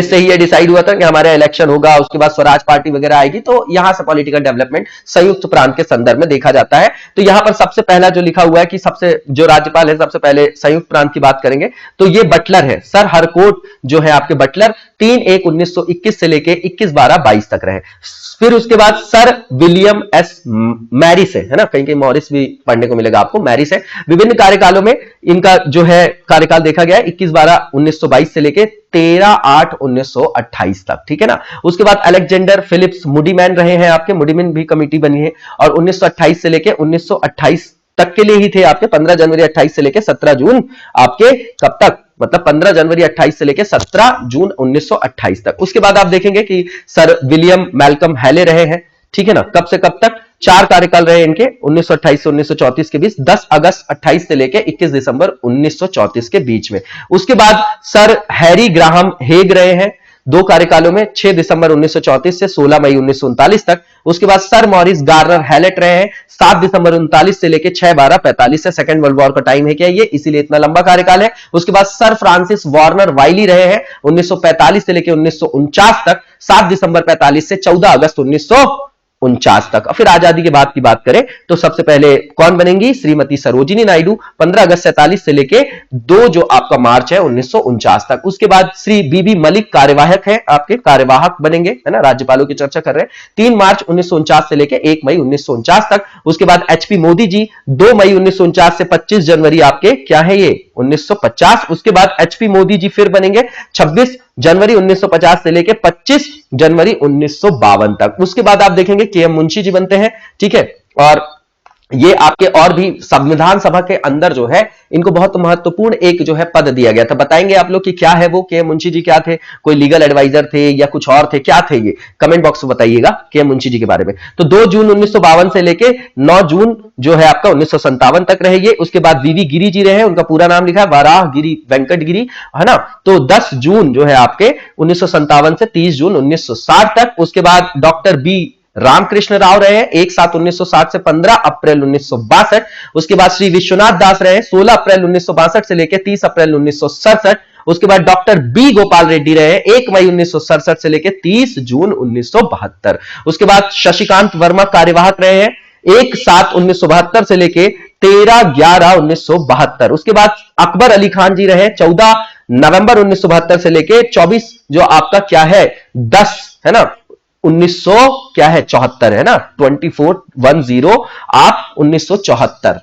से ही ये डिसाइड हुआ था कि हमारा इलेक्शन होगा, उसके बाद स्वराज पार्टी वगैरह आएगी, तो यहां से पॉलिटिकल डेवलपमेंट संयुक्त प्रांत के संदर्भ में देखा जाता है। तो यहां पर सबसे पहला जो लिखा हुआ है कि सबसे जो राज्यपाल है, सबसे पहले संयुक्त प्रांत की बात करेंगे तो ये बटलर है, सर हरकोट जो है आपके बटलर 3/1/1921 से लेके 21/12/22 तक रहे। फिर उसके बाद सर विलियम एस मैरिस है ना, कहीं कहीं मॉरिस भी पढ़ने को मिलेगा आपको, मैरिस है। विभिन्न कार्यकालों में इनका जो है कार्यकाल देखा गया है 21/12/1922 से लेके 13/8/1928 तक, ठीक है ना। उसके बाद अलेक्जेंडर फिलिप्स मुडीमैन रहे हैं आपके, मुडीमैन भी कमेटी बनी है और 1928 से लेके 1928 तक के लिए ही थे आपके, 15 जनवरी 28 से लेके 17 जून आपके कब तक, मतलब 15 जनवरी 28 से लेके 17 जून 1928 तक। उसके बाद आप देखेंगे कि सर विलियम मैल्कम हैले रहे हैं, ठीक है ना, कब से कब तक, 4 कार्यकाल रहे इनके 1928 से 1934 के बीच, 10 अगस्त 28 से लेके 21 दिसंबर 1934 के बीच में। उसके बाद सर हैरी ग्राहम हेग रहे हैं 2 कार्यकालों में 6 दिसंबर 1934 से 16 मई 1939 तक। उसके बाद सर मॉरिस गार्नर हैलेट रहे हैं 7 दिसंबर 39 से लेके 6/12/45 से। सेकंड वर्ल्ड वॉर का टाइम है क्या ये, इसीलिए इतना लंबा कार्यकाल है। उसके बाद सर फ्रांसिस वार्नर वाइली रहे हैं 1945 से लेके 1949 तक, 7 दिसंबर 45 से 14 अगस्त 1949 तक। फिर आजादी के बाद की बात करें तो सबसे पहले कौन बनेंगी, श्रीमती सरोजिनी नायडू 15 अगस्त 47 से लेके 2 जो आपका मार्च है 1949 तक। उसके बाद श्री बीबी मलिक कार्यवाहक है, आपके कार्यवाहक बनेंगे, है ना, राज्यपालों की चर्चा कर रहे हैं, 3 मार्च 1949 से लेके 1 मई 1949 तक। उसके बाद एचपी मोदी जी 2 मई 1949 से 25 जनवरी आपके क्या है ये 1950। उसके बाद एचपी मोदी जी फिर बनेंगे 26 जनवरी 1950 से लेके 25 जनवरी 1952 तक। उसके बाद आप देखेंगे केएम मुंशी जी बनते हैं, ठीक है, और ये आपके और भी संविधान सभा के अंदर जो है इनको बहुत महत्वपूर्ण एक जो है पद दिया गया था। बताएंगे आप लोग कि क्या है वो, केएम मुंशी जी क्या थे, कोई लीगल एडवाइजर थे या कुछ और थे, क्या थे ये, कमेंट बॉक्स में बताइएगा केएम मुंशी जी के बारे में। तो 2 जून 1952 से लेके 9 जून जो है आपका 1957 तक रहे ये। उसके बाद वीवी गिरी जी रहे, उनका पूरा नाम लिखा है वराह गिरी वेंकट गिरी, है ना। तो 10 जून जो है आपके 1957 से 30 जून 1960 तक। उसके बाद डॉक्टर बी रामकृष्ण राव रहे हैं 1/7 1960 से 15 अप्रैल 1962। उसके बाद श्री विश्वनाथ दास रहे 16 अप्रैल 1962 से लेकर 30 अप्रैल 1967। उसके बाद डॉक्टर बी गोपाल रेड्डी रहे 1 मई 1967 से लेकर 30 जून 1972। उसके बाद शशिकांत वर्मा कार्यवाहक रहे हैं 1/7/1972 से लेके 13/11/1972। उसके बाद अकबर अली खान जी रहे 14 नवंबर 1972 से लेके 24 जो आपका क्या है 10 है ना 1900 क्या है 74 है ना 24/10 आप 1974।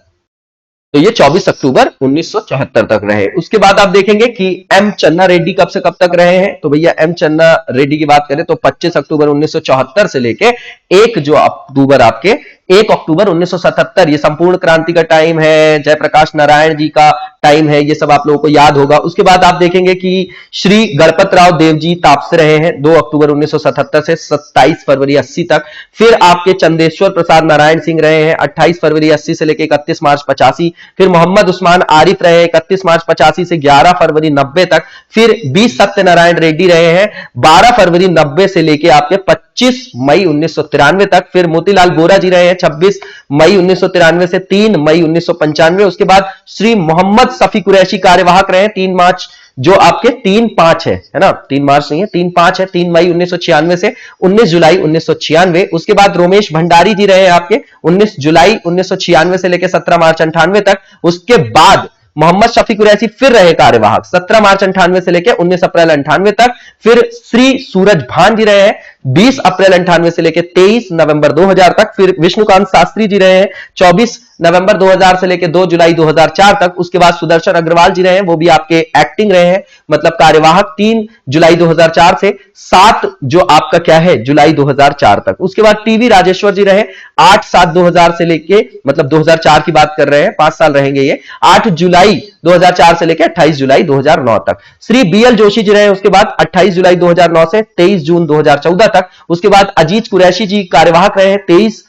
तो ये 24 अक्टूबर 1974 तक रहे। उसके बाद आप देखेंगे कि एम चन्ना रेड्डी कब से कब तक रहे हैं। तो भैया एम चन्ना रेड्डी की बात करें तो 25 अक्टूबर 1974 से लेके 1 जो अक्टूबर आपके 1 अक्टूबर 1977, ये संपूर्ण क्रांति का टाइम है, जयप्रकाश नारायण जी का टाइम है, ये सब आप लोगों को याद होगा। उसके बाद आप देखेंगे कि श्री गणपत राव देव जी तापसे रहे हैं 2 अक्टूबर 1977 से 27 फरवरी 80 तक। फिर आपके चंदेश्वर प्रसाद नारायण सिंह रहे हैं 28 फरवरी 80 से लेकर 31 मार्च 85। फिर मोहम्मद उस्मान आरिफ रहे 31 मार्च 85 से 11 फरवरी 90 तक। फिर बी सत्यनारायण रेड्डी रहे हैं 12 फरवरी 90 से लेकर आपके 25 मई 1993 तक। फिर मोतीलाल बोरा जी रहे हैं 26 मई 1993 से 3 मई 1995। उसके बाद श्री मोहम्मद सफी कुरैशी कार्यवाहक रहे 3 मार्च जो आपके 3-5 है ना 3 मार्च नहीं है 3-5 है 3 मई 1996 से 19 जुलाई 1996। उसके बाद रोमेश भंडारी जी रहे आपके 19 जुलाई 1996 से लेकर 17 मार्च 98 तक। उसके बाद मोहम्मद शफी कुरैशी फिर रहे कार्यवाहक 17 मार्च 98 से लेकर 19 अप्रैल 98 तक। फिर श्री सूरज भान जी रहे हैं 20 अप्रैल 98 से लेकर 23 नवंबर 2000 तक। फिर विष्णुकांत शास्त्री जी रहे हैं 24 नवंबर 2000 से लेकर 2 जुलाई 2004 तक। उसके बाद सुदर्शन अग्रवाल जी रहे हैं, वो भी आपके एक्टिंग रहे हैं, मतलब कार्यवाहक 3 जुलाई 2004 से 7 जो आपका क्या है जुलाई 2004 तक। उसके बाद टीवी राजेश्वर जी रहे 8/7/2000 से लेके मतलब 2004 की बात कर रहे हैं, 5 साल रहेंगे ये, 8 जुलाई 2004 से लेकर 28 जुलाई 2009 तक। श्री बीएल जोशी जी रहे उसके बाद 28 जुलाई 2009 से 23 जून 2014 तक। उसके बाद अजीज कुरैशी जी कार्यवाहक रहे 23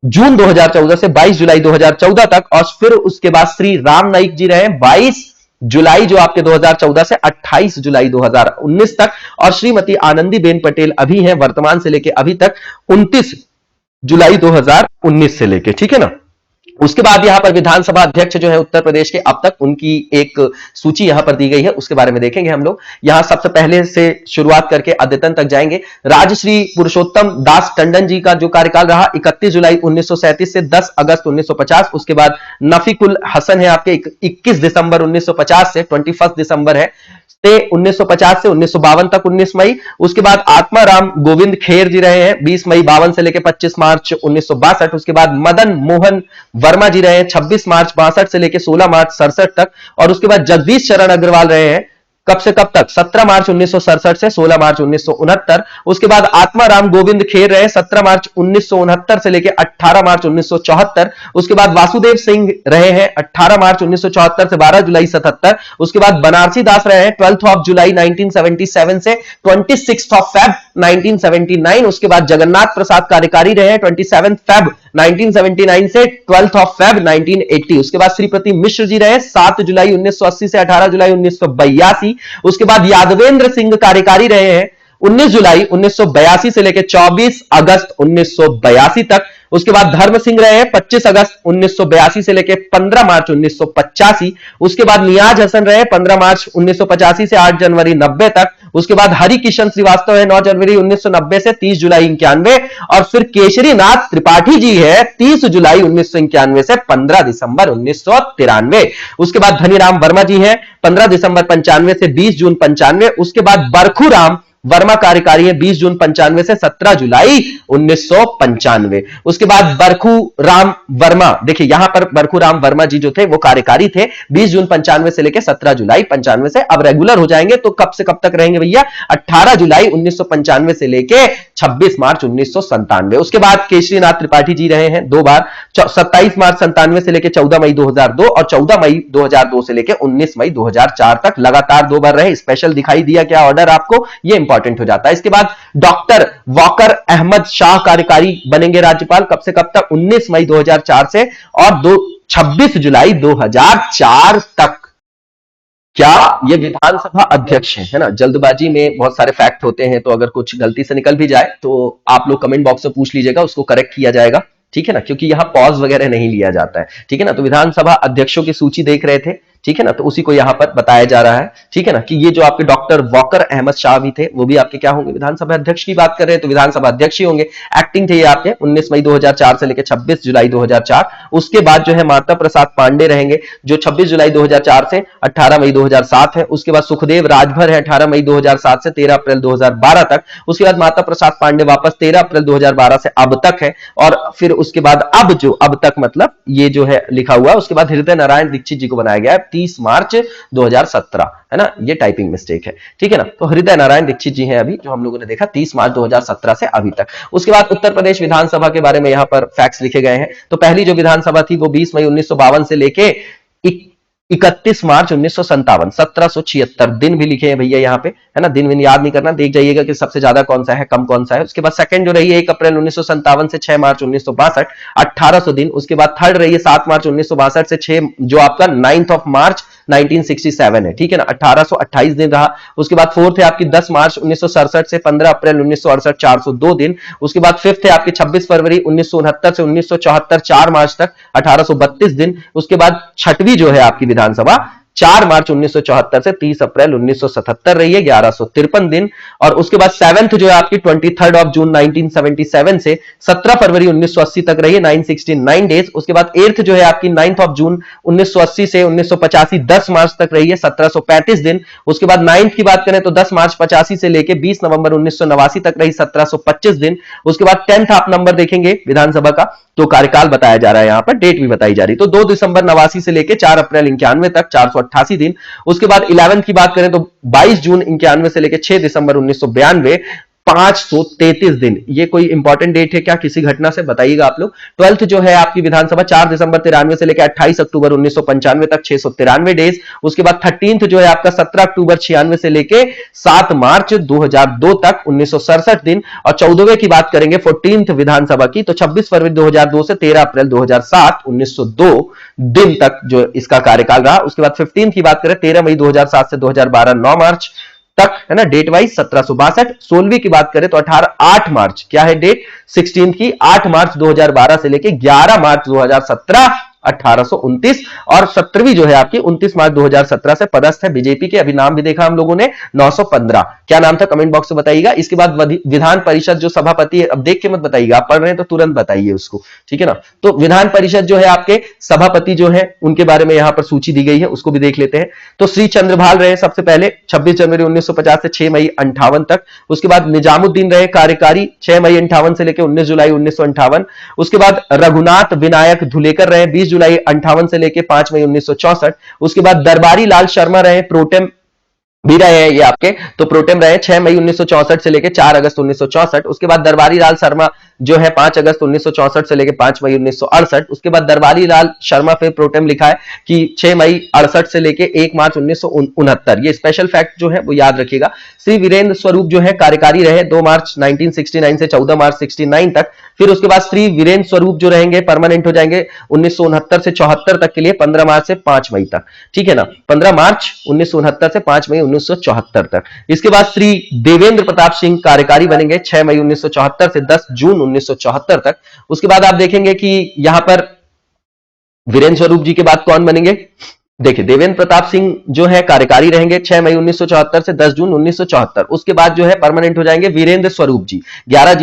जून 2014 से 22 जुलाई 2014 तक। और फिर उसके बाद श्री राम नाईक जी रहे 22 जुलाई जो आपके 2014 से 28 जुलाई 2019 तक। और श्रीमती आनंदी बेन पटेल अभी हैं वर्तमान से लेके अभी तक 29 जुलाई 2019 से लेके, ठीक है ना। उसके बाद यहां पर विधानसभा अध्यक्ष जो है उत्तर प्रदेश के अब तक उनकी एक सूची यहां पर दी गई है, उसके बारे में देखेंगे हम लोग। यहां सबसे पहले से शुरुआत करके अद्यतन तक जाएंगे। राजश्री पुरुषोत्तम दास टंडन जी का जो कार्यकाल रहा 31 जुलाई 1937 से 10 अगस्त 1950। उसके बाद नफीकुल हसन है आपके 21 दिसंबर 1950 से 21 दिसंबर है 1950 से 1952 तक 19 मई। उसके बाद आत्माराम गोविंद खेर जी रहे हैं 20 मई 52 से लेकर 25 मार्च 1962। उसके बाद मदन मोहन वर्मा जी रहे हैं 26 मार्च 62 से लेकर 16 मार्च 67 तक। और उसके बाद जगदीश चरण अग्रवाल रहे हैं कब से कब तक 17 मार्च 1967 से 16 मार्च 1969। उसके बाद आत्माराम गोविंद खेर रहे 17 मार्च 1969 से लेकर 18 मार्च 1974। उसके बाद वासुदेव सिंह रहे हैं 18 मार्च 1974 से 12 जुलाई 77। उसके बाद बनारसी दास रहे हैं 12 जुलाई 1977 से 26 फेब 1979। उसके बाद जगन्नाथ प्रसाद कार्यकारी रहे 27 फेब 1979 से 12 फेब 1980। उसके बाद श्रीपति मिश्र जी रहे 7 जुलाई 1980 से 18 जुलाई 1982। उसके बाद यादवेंद्र सिंह कार्यकारी रहे हैं 19 जुलाई 1982 से लेकर 24 अगस्त 1982 तक। उसके बाद धर्म सिंह रहे हैं 25 अगस्त 1982 से लेकर 15 मार्च 1985। उसके बाद नियाज हसन रहे 15 मार्च 1985 से 8 जनवरी 90 तक। उसके बाद हरि किशन श्रीवास्तव है 9 जनवरी 1990 से 30 जुलाई 91। और फिर केशरी नाथ त्रिपाठी जी है 30 जुलाई 1991 से 15 दिसंबर 1993। उसके बाद धनीराम वर्मा जी हैं 15 दिसंबर 95 से 20 जून 95। उसके बाद बरखू राम वर्मा कार्यकारी है 20 जून 95 से 17 जुलाई 1995। उसके बाद बरखू राम वर्मा, देखिए यहां पर बरखू राम वर्मा जी जो थे वो कार्यकारी थे 20 जून 95 से लेकर 17 जुलाई 95 से। अब रेगुलर हो जाएंगे तो कब से कब तक रहेंगे भैया? 18 जुलाई 1995 से लेकर 26 मार्च 1997। उसके बाद केशरी नाथ त्रिपाठी जी रहे हैं 2 बार, 27 मार्च 97 से लेकर 14 मई 2002 और 14 मई 2002 से लेकर 19 मई 2004 तक लगातार 2 बार रहे। स्पेशल दिखाई दिया क्या ऑर्डर आपको? ये इंपॉर्टेंट हो जाता है। इसके बाद डॉक्टर वॉकर अहमद शाह कार्यकारी बनेंगे राज्यपाल, कब से कब तक? 19 मई 2004 से और 26 जुलाई 2004 तक। क्या ये विधानसभा अध्यक्ष है ना? जल्दबाजी में बहुत सारे फैक्ट होते हैं, तो अगर कुछ गलती से निकल भी जाए तो आप लोग कमेंट बॉक्स में पूछ लीजिएगा, उसको करेक्ट किया जाएगा, ठीक है ना, क्योंकि यहां पॉज वगैरह नहीं लिया जाता है, ठीक है ना। तो विधानसभा अध्यक्षों की सूची देख रहे थे, ठीक है ना, तो उसी को यहां पर बताया जा रहा है, ठीक है ना, कि ये जो आपके डॉक्टर वॉकर अहमद शाह भी थे वो भी आपके क्या होंगे? विधानसभा अध्यक्ष की बात कर रहे हैं तो विधानसभा अध्यक्ष ही होंगे। एक्टिंग थे ये आपके 19 मई 2004 से लेकर 26 जुलाई 2004। उसके बाद जो है माता प्रसाद पांडे रहेंगे जो 26 जुलाई 2004 से 18 मई 2007 है। उसके बाद सुखदेव राजभर है 18 मई 2007 से 13 अप्रैल 2012 तक। उसके बाद माता प्रसाद पांडे वापस 13 अप्रैल 2012 से अब तक है। और फिर उसके बाद अब तक मतलब ये जो है लिखा हुआ है। उसके बाद हृदय नारायण दीक्षित जी को बनाया गया है 30 मार्च 2017, है ना, ये टाइपिंग मिस्टेक है, ठीक है ना। तो हृदय नारायण दीक्षित जी हैं अभी जो हम लोगों ने देखा 30 मार्च 2017 से अभी तक। उसके बाद उत्तर प्रदेश विधानसभा के बारे में यहां पर फैक्ट्स लिखे गए हैं। तो पहली जो विधानसभा थी वो 20 मई 1952 से लेके 31 मार्च 1957, 1776 दिन भी लिखे हैं भैया यहाँ पे, है ना। दिन विन याद नहीं करना, देख जाइएगा कि सबसे ज्यादा कौन सा है, कम कौन सा है। उसके बाद सेकंड जो रही है 1 अप्रैल 1957 से 6 मार्च 1962, 1800 दिन। उसके बाद थर्ड रही है 7 मार्च 1962 से 6 जो आपका 9 मार्च 1967 है, ठीक है ना, 1828 दिन रहा। उसके बाद फोर्थ है आपकी 10 मार्च 1967 से 15 अप्रैल 1968, 402 दिन। उसके बाद फिफ्थ है आपकी 26 फरवरी 1969 से 1974, 4 मार्च तक, 1832 दिन। उसके बाद छठवीं जो है आपकी विधानसभा 4 मार्च 1974 से 30 अप्रैल 1977 रही है, 1153 दिन। और उसके बाद सेवेंथ जो है आपकी 23 ऑफ जून 1977 से 17 फरवरी 1980 तक रही है, 969 डेज। उसके बाद एट्थ जो है आपकी 9 ऑफ जून 1980 से 1985 10 मार्च तक रही है, 1735 दिन। उसके बाद 9th की बात करें तो 10 मार्च 85 से लेकर 20 नवंबर 1989 तक रही, 1725 दिन। उसके बाद 10th आप नंबर देखेंगे विधानसभा का तो कार्यकाल बताया जा रहा है, यहां पर डेट भी बताई जा रही, तो 2 दिसंबर 89 से लेकर 4 अप्रैल 91 तक, 488 दिन। उसके बाद 11th की बात करें तो 22 जून 91 से लेकर 6 दिसंबर 1992, 533 दिन। ये कोई इंपॉर्टेंट डेट है क्या किसी घटना से? बताइएगा आप लोग। 12th जो है आपकी विधानसभा 4 दिसंबर 93 से लेकर 28 अक्टूबर 1995 तक, 693 डेज। उसके बाद 13th जो है आपका 17 अक्टूबर 96 से लेकर 7 मार्च 2002 तक, 1967 दिन। और 14वें की बात करेंगे 14th विधानसभा की तो 26 फरवरी 2002 से 13 अप्रैल 2007, 1902 दिन तक जो इसका कार्यकाल रहा। उसके बाद 15th की बात करें 13 मई 2007 से 2012, 9 मार्च तक, है ना, डेट वाइज 1762। 16वीं की बात करें तो 8 मार्च, क्या है डेट? 16 की 8 मार्च 2012 से लेके 11 मार्च 2017, 1829। और 17वीं जो है आपकी 29 मार्च 2017 से पदस्थ है बीजेपी के, अभी नाम भी देखा हम लोगों ने, 915। क्या नाम था कमेंट बॉक्स में बताइएगा। इसके बाद विधान परिषद जो सभापति है, अब देख के मत बताइएगा, आप पढ़ रहे हैं तो तुरंत बताइए उसको, ठीक है ना। तो विधान परिषद जो है आपके सभापति जो है उनके बारे में यहां पर सूची दी गई है, उसको भी देख लेते हैं। तो श्री चंद्रभाल रहे सबसे पहले 26 जनवरी 1950 से 6 मई 58 तक। उसके बाद निजामुद्दीन रहे कार्यकारी 6 मई 58 से लेकर 19 जुलाई 1958। उसके बाद रघुनाथ विनायक धुलेकर रहे 20 जुलाई 58 से लेकर 5 मई 1964। उसके बाद दरबारी लाल शर्मा रहे प्रोटेम भी रहे हैं ये आपके, तो प्रोटेम रहे 6 मई 1964 से लेकर 4 अगस्त 1964। उसके बाद दरबारी लाल शर्मा जो है 5 अगस्त 1964 से लेके 5 मई 1968। उसके बाद दरबारी लाल शर्मा फिर प्रोटेम लिखा है कि 6 मई 68 से लेके 1 मार्च 1969। ये स्पेशल फैक्ट जो है वो याद रखिएगा। श्री वीरेंद्र स्वरूप जो है कार्यकारी रहे 2 मार्च 1969 से 14 मार्च 69 तक। फिर उसके बाद श्री वीरेंद्र स्वरूप जो रहेंगे परमानेंट हो जाएंगे 1969 से 74 तक के लिए 15 मार्च से 5 मई तक, ठीक है ना, 15 मार्च 1969 से 5 मई 1974 तक। इसके बाद श्री देवेंद्र प्रताप सिंह कार्यकारी बनेंगे 6 मई 1974 से 10 जून 1974 तक। उसके बाद आप देखेंगे कि यहां पर वीरेंद्र स्वरूप जी के बाद कौन बनेंगे, देखिए देवेंद्र प्रताप सिंह जो है कार्यकारी रहेंगे 6 मई 1974 से 10 जून 1974। उसके बाद जो है परमानेंट हो जाएंगे वीरेंद्र स्वरूप जी 11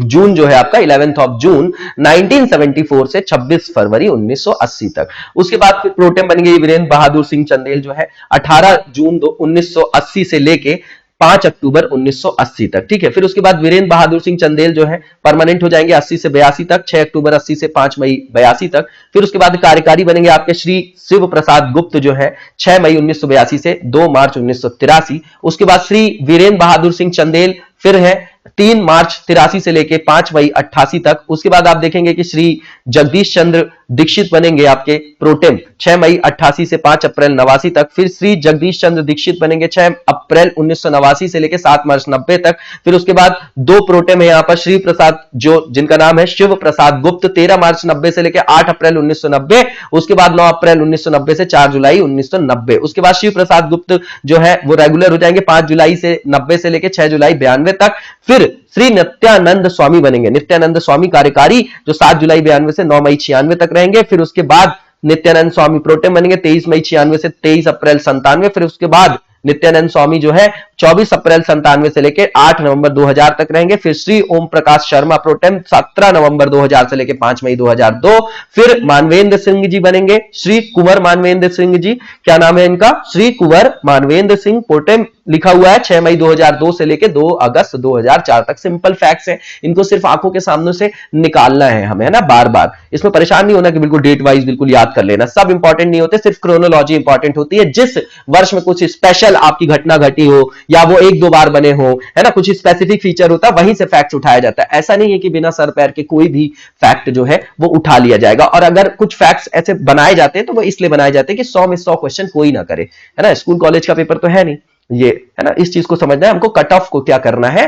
जून जो है आपका 11th ऑफ जून 1974 से 26 फरवरी 1980 तक। उसके बाद फिर प्रोटेम बनेंगे वीरेंद्र बहादुर सिंह चंदेल जो है 18 जून 1980 से लेके 5 अक्टूबर 1980 तक, ठीक है। फिर उसके बाद वीरेंद्र बहादुर सिंह चंदेल जो है परमानेंट हो जाएंगे 80 से 82 तक, 6 अक्टूबर 80 से 5 मई 82 तक। फिर उसके बाद कार्यकारी बनेंगे आपके श्री शिव प्रसाद गुप्त जो है 6 मई 1982 से 2 मार्च 1983। उसके बाद श्री वीरेंद्र बहादुर सिंह चंदेल फिर है 3 मार्च 83 से लेके 5 मई 88 तक। उसके बाद आप देखेंगे कि श्री जगदीश चंद्र दीक्षित बनेंगे आपके प्रोटेम 6 मई 88 से 5 अप्रैल 89 तक। फिर श्री जगदीश चंद्र दीक्षित बनेंगे 6 अप्रैल 1989 से लेके 7 मार्च 90 तक। फिर उसके बाद 2 प्रोटेम है यहां पर श्री प्रसाद जो जिनका नाम है शिव प्रसाद गुप्त 13 मार्च 90 से लेके 8 अप्रैल 1990। उसके बाद 9 अप्रैल 1990 से 4 जुलाई 1990। उसके बाद शिव प्रसाद गुप्त जो है वो रेगुलर हो जाएंगे 5 जुलाई से 90 से लेके 6 जुलाई 92 तक। फिर श्री नित्यानंद स्वामी बनेंगे, नित्यानंद स्वामी कार्यकारी जो 7 जुलाई 92 से 9 मई 96 तक रहेंगे। फिर उसके बाद नित्यानंद स्वामी प्रोटेम बनेंगे 23 मई 96 से 23 अप्रैल 97। फिर उसके बाद नित्यानंद स्वामी जो है 24 अप्रैल 97 से लेकर 8 नवंबर 2000 तक रहेंगे। फिर श्री ओम प्रकाश शर्मा प्रोटेम 17 नवंबर 2000 से लेकर 5 मई 2002। फिर मानवेंद्र सिंह जी बनेंगे श्री कुंवर मानवेंद्र सिंह जी, क्या नाम है इनका, श्री कुंवर मानवेंद्र सिंह प्रोटेम लिखा हुआ है 6 मई 2002 से लेकर 2 अगस्त 2004 तक। सिंपल फैक्ट्स हैं, इनको सिर्फ आंखों के सामने से निकालना है हमें, है ना, बार बार। इसमें परेशान नहीं होना कि बिल्कुल डेट वाइज बिल्कुल याद कर लेना, सब इंपॉर्टेंट नहीं होते, सिर्फ क्रोनोलॉजी इंपॉर्टेंट होती है। जिस वर्ष में कुछ स्पेशल आपकी घटना घटी हो या वो 1-2 बार बने हो, है ना, कुछ स्पेसिफिक फीचर होता है, वहीं से फैक्ट उठाया जाता है। ऐसा नहीं है कि बिना सर पैर के कोई भी फैक्ट जो है वो उठा लिया जाएगा। और अगर कुछ फैक्ट्स ऐसे बनाए जाते हैं तो वो इसलिए बनाए जाते हैं कि 100 में 100 क्वेश्चन कोई ना करे, है ना। स्कूल कॉलेज का पेपर तो है नहीं ये, है ना, इस चीज को समझना है हमको। कट ऑफ को क्या करना है,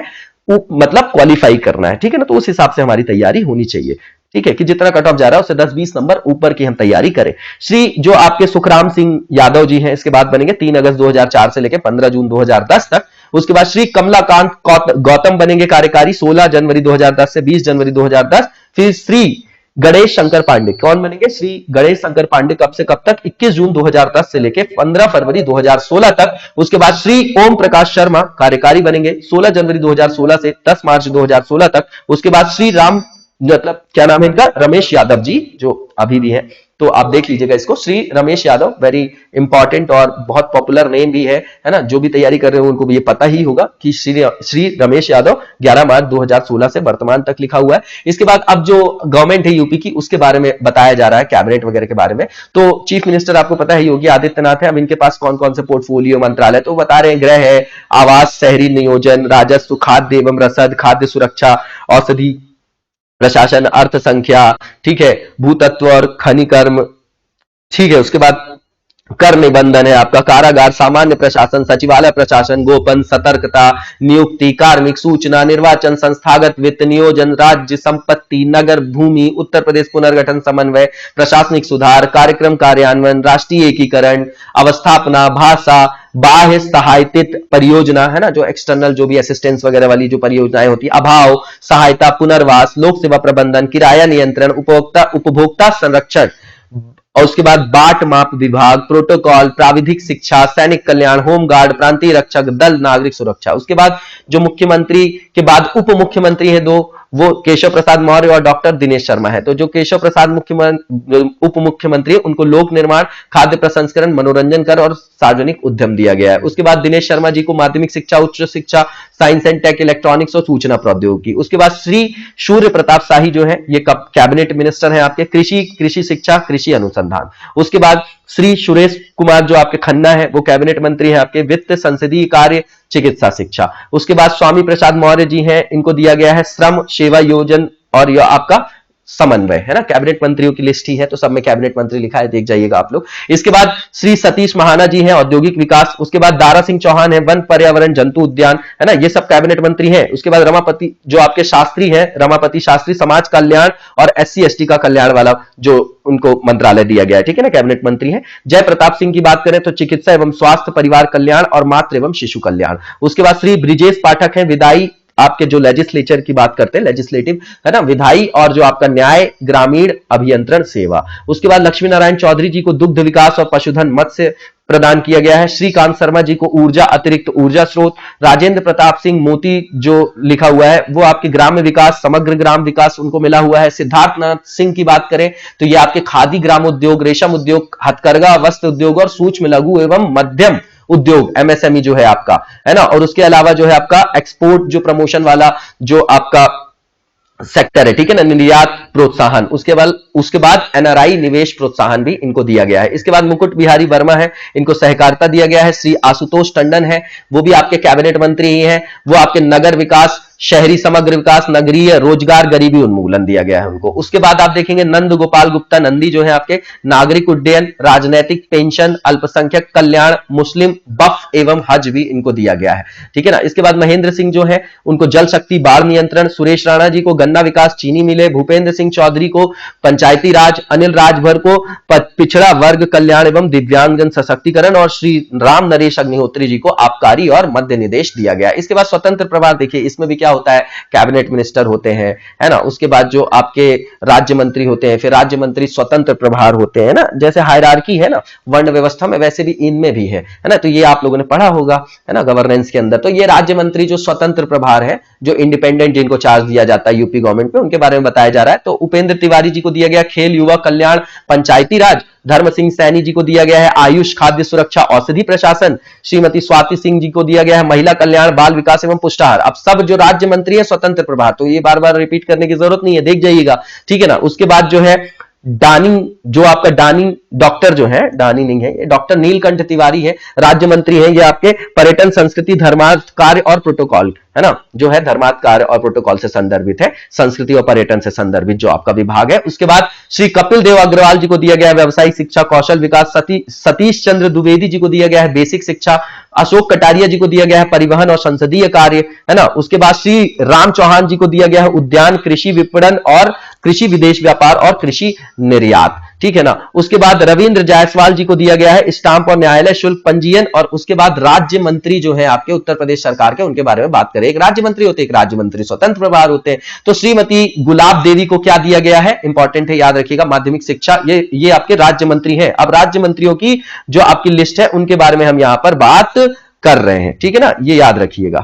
मतलब क्वालिफाई करना है, ठीक है ना। तो उस हिसाब से हमारी तैयारी होनी चाहिए, ठीक है, कि जितना कट ऑफ जा रहा है उससे 10-20 नंबर ऊपर की हम तैयारी करें। श्री जो आपके सुखराम सिंह यादव जी हैं इसके बाद बनेंगे 3 अगस्त 2004 से लेकर 15 जून 2010 तक। उसके बाद श्री कमलाकांत गौतम बनेंगे कार्यकारी 16 जनवरी 2010 से 20 जनवरी 2010। फिर श्री गणेश शंकर पांडे कौन बनेंगे, श्री गणेश शंकर पांडे कब से कब तक, 21 जून 2010 से लेकर 15 फरवरी 2016 तक। उसके बाद श्री ओम प्रकाश शर्मा कार्यकारी बनेंगे 16 जनवरी 2016 से 10 मार्च 2016 तक। उसके बाद श्री राम मतलब क्या नाम है इनका, रमेश यादव जी जो अभी भी हैं, तो आप देख लीजिएगा इसको, श्री रमेश यादव, वेरी इंपॉर्टेंट और बहुत पॉपुलर नेम भी है ना। जो भी तैयारी कर रहे हो उनको भी ये पता ही होगा कि श्री रमेश यादव 11 मार्च 2016 से वर्तमान तक लिखा हुआ है। इसके बाद अब जो गवर्नमेंट है यूपी की उसके बारे में बताया जा रहा है, कैबिनेट वगैरह के बारे में। तो चीफ मिनिस्टर आपको पता है योगी आदित्यनाथ है। अब इनके पास कौन कौन से पोर्टफोलियो मंत्रालय, तो बता रहे हैं गृह है, आवास, शहरी नियोजन, राजस्व, खाद्य एवं रसद, खाद्य सुरक्षा, औषधि प्रशासन, अर्थ संख्या, ठीक है, भूतत्व और खनिकर्म, ठीक है। उसके बाद कर निबंधन है आपका, कारागार, सामान्य प्रशासन, सचिवालय प्रशासन, गोपन, सतर्कता, नियुक्ति, कार्मिक, सूचना, निर्वाचन, संस्थागत वित्त, नियोजन, राज्य संपत्ति, नगर भूमि, उत्तर प्रदेश पुनर्गठन समन्वय, प्रशासनिक सुधार, कार्यक्रम कार्यान्वयन, राष्ट्रीय एकीकरण, अवस्थापना, भाषा, बाह्य सहायतित परियोजना, है ना, जो एक्सटर्नल जो भी असिस्टेंस वगैरह वाली जो परियोजनाएं होती है, अभाव, सहायता, पुनर्वास, लोक सेवा प्रबंधन, किराया नियंत्रण, उपभोक्ता संरक्षण, और उसके बाद बाट माप विभाग, प्रोटोकॉल, प्राविधिक शिक्षा, सैनिक कल्याण, होमगार्ड, प्रांतीय रक्षक दल, नागरिक सुरक्षा। उसके बाद जो मुख्यमंत्री के बाद उप मुख्यमंत्री है दो, वो केशव प्रसाद मौर्य और डॉक्टर दिनेश शर्मा है। तो जो केशव प्रसाद उप मुख्यमंत्री उनको लोक निर्माण, खाद्य प्रसंस्करण, मनोरंजन कर और सार्वजनिक उद्यम दिया गया है। उसके बाद दिनेश शर्मा जी को माध्यमिक शिक्षा, उच्च शिक्षा, साइंस एंड टेक, इलेक्ट्रॉनिक्स और सूचना प्रौद्योगिकी। उसके बाद श्री सूर्य प्रताप शाही जो है ये कैबिनेट मिनिस्टर हैं आपके, कृषि शिक्षा, कृषि अनुसंधान। उसके बाद श्री सुरेश कुमार जो आपके खन्ना है वो कैबिनेट मंत्री है आपके, वित्त, संसदीय कार्य, चिकित्सा शिक्षा। उसके बाद स्वामी प्रसाद मौर्य जी हैं, इनको दिया गया है श्रम सेवा योजन और यह आपका समन्वय है ना, कैबिनेट मंत्रियों की लिस्ट ही है तो सब में कैबिनेट मंत्री लिखा है, देख जाइएगा आप लोग। इसके बाद श्री सतीश महाना जी हैं, औद्योगिक विकास। उसके बाद दारा सिंह चौहान है, वन पर्यावरण जंतु उद्यान, है ना, ये सब कैबिनेट मंत्री हैं। उसके बाद रमापति जो आपके शास्त्री हैं, रमापति शास्त्री, समाज कल्याण और SC/ST का कल्याण वाला जो उनको मंत्रालय दिया गया है, ठीक है ना, कैबिनेट मंत्री हैं। जय प्रताप सिंह की बात करें तो चिकित्सा एवं स्वास्थ्य परिवार कल्याण और मातृ एवं शिशु कल्याण। उसके बाद श्री ब्रिजेश पाठक हैं, विधायी, आपके जो लेजिस्लेचर की बात करते हैं, लेजिस्लेटिव, है ना, विधायी और जो आपका न्याय ग्रामीण अभियंत्रण सेवा। उसके बाद लक्ष्मी नारायण चौधरी जी को दुग्ध विकास और पशुधन मत्स्य प्रदान किया गया है। श्रीकांत शर्मा जी को ऊर्जा, अतिरिक्त ऊर्जा स्रोत। राजेंद्र प्रताप सिंह मोती जो लिखा हुआ है वो आपके ग्राम्य विकास, समग्र ग्राम विकास उनको मिला हुआ है। सिद्धार्थ नाथ सिंह की बात करें तो ये आपके खादी ग्रामोद्योग, रेशम उद्योग, हथकरघा, वस्त्र उद्योग और सूक्ष्म लघु एवं मध्यम उद्योग MSME जो है आपका, है ना, और उसके अलावा जो है आपका एक्सपोर्ट जो प्रमोशन वाला जो आपका सेक्टर है, ठीक है ना, निर्यात प्रोत्साहन। उसके बाद NRI निवेश प्रोत्साहन भी इनको दिया गया है। इसके बाद मुकुट बिहारी वर्मा है, इनको सहकारिता दिया गया है। श्री आशुतोष टंडन है, वो भी आपके कैबिनेट मंत्री ही हैं, वो आपके नगर विकास, शहरी समग्र विकास, नगरीय रोजगार, गरीबी उन्मूलन दिया गया है उनको। उसके बाद आप देखेंगे नंद गोपाल गुप्ता नंदी जो है आपके नागरिक उड्डयन, राजनैतिक पेंशन, अल्पसंख्यक कल्याण, मुस्लिम वक्फ एवं हज भी इनको दिया गया है, ठीक है ना। इसके बाद महेंद्र सिंह जो है उनको जल शक्ति, बाढ़ नियंत्रण। सुरेश राणा जी को गन्ना विकास, चीनी मिले। भूपेंद्र सिंह चौधरी को पंचायती राज। अनिल राजभर को पिछड़ा वर्ग कल्याण एवं दिव्यांगजन सशक्तिकरण और श्री राम नरेश अग्निहोत्री जी को आबकारी और मध्य निदेश दिया गया। इसके बाद स्वतंत्र प्रभार देखिए, इसमें भी क्या होता है, कैबिनेट मिनिस्टर होते हैं, है ना, उसके बाद जो आपके राज्य मंत्री होते हैं, फिर राज्य मंत्री स्वतंत्र प्रभार होते हैं ना, जैसे हायरार्की है ना वर्ण व्यवस्था में, वैसे भी इनमें भी है ना, तो ये आप लोगों ने पढ़ा होगा, है ना, गवर्नेंस के अंदर। तो ये राज्य मंत्री जो स्वतंत्र प्रभार है, जो इंडिपेंडेंट जिनको चार्ज दिया जाता है यूपी गवर्नमेंट में, उनके बारे में बताया जा रहा है। तो उपेंद्र तिवारी जी को दिया गया खेल, युवा कल्याण, पंचायती राज। धर्म सिंह सैनी जी को दिया गया है आयुष, खाद्य सुरक्षा, औषधि प्रशासन। श्रीमती स्वाति सिंह जी को दिया गया है महिला कल्याण, बाल विकास एवं पुष्टाहार। अब सब जो राज्य मंत्री है स्वतंत्र प्रभार, तो ये बार बार रिपीट करने की जरूरत नहीं है, देख जाइएगा, ठीक है ना। उसके बाद जो है डानी, जो आपका डानी डॉक्टर जो है, डानी नहीं है ये, डॉक्टर नीलकंठ तिवारी है, राज्य मंत्री है ये आपके पर्यटन, संस्कृति, धर्मार्थ कार्य और प्रोटोकॉल, है ना, जो है धर्मार्थ कार्य और प्रोटोकॉल से संदर्भित है, संस्कृति और पर्यटन से संदर्भित जो आपका विभाग है। उसके बाद श्री कपिल देव अग्रवाल जी को दिया गया है व्यावसायिक शिक्षा, कौशल विकास। सतीश चंद्र द्विवेदी जी को दिया गया है बेसिक शिक्षा। अशोक कटारिया जी को दिया गया है परिवहन और संसदीय कार्य, है ना। उसके बाद श्री राम चौहान जी को दिया गया है उद्यान, कृषि विपणन और कृषि विदेश व्यापार और कृषि निर्यात, ठीक है ना। उसके बाद रविंद्र जायसवाल जी को दिया गया है स्टाम्प और न्यायालय शुल्क पंजीयन। और उसके बाद राज्य मंत्री जो है आपके उत्तर प्रदेश सरकार के, उनके बारे में बात करें, एक राज्य मंत्री होते हैं, एक राज्य मंत्री स्वतंत्र प्रभार होते हैं। तो श्रीमती गुलाब देवी को क्या दिया गया है, इंपॉर्टेंट है, याद रखिएगा, माध्यमिक शिक्षा, ये आपके राज्य मंत्री हैं। अब राज्य मंत्रियों की जो आपकी लिस्ट है उनके बारे में हम यहां पर बात कर रहे हैं, ठीक है ना, ये याद रखिएगा,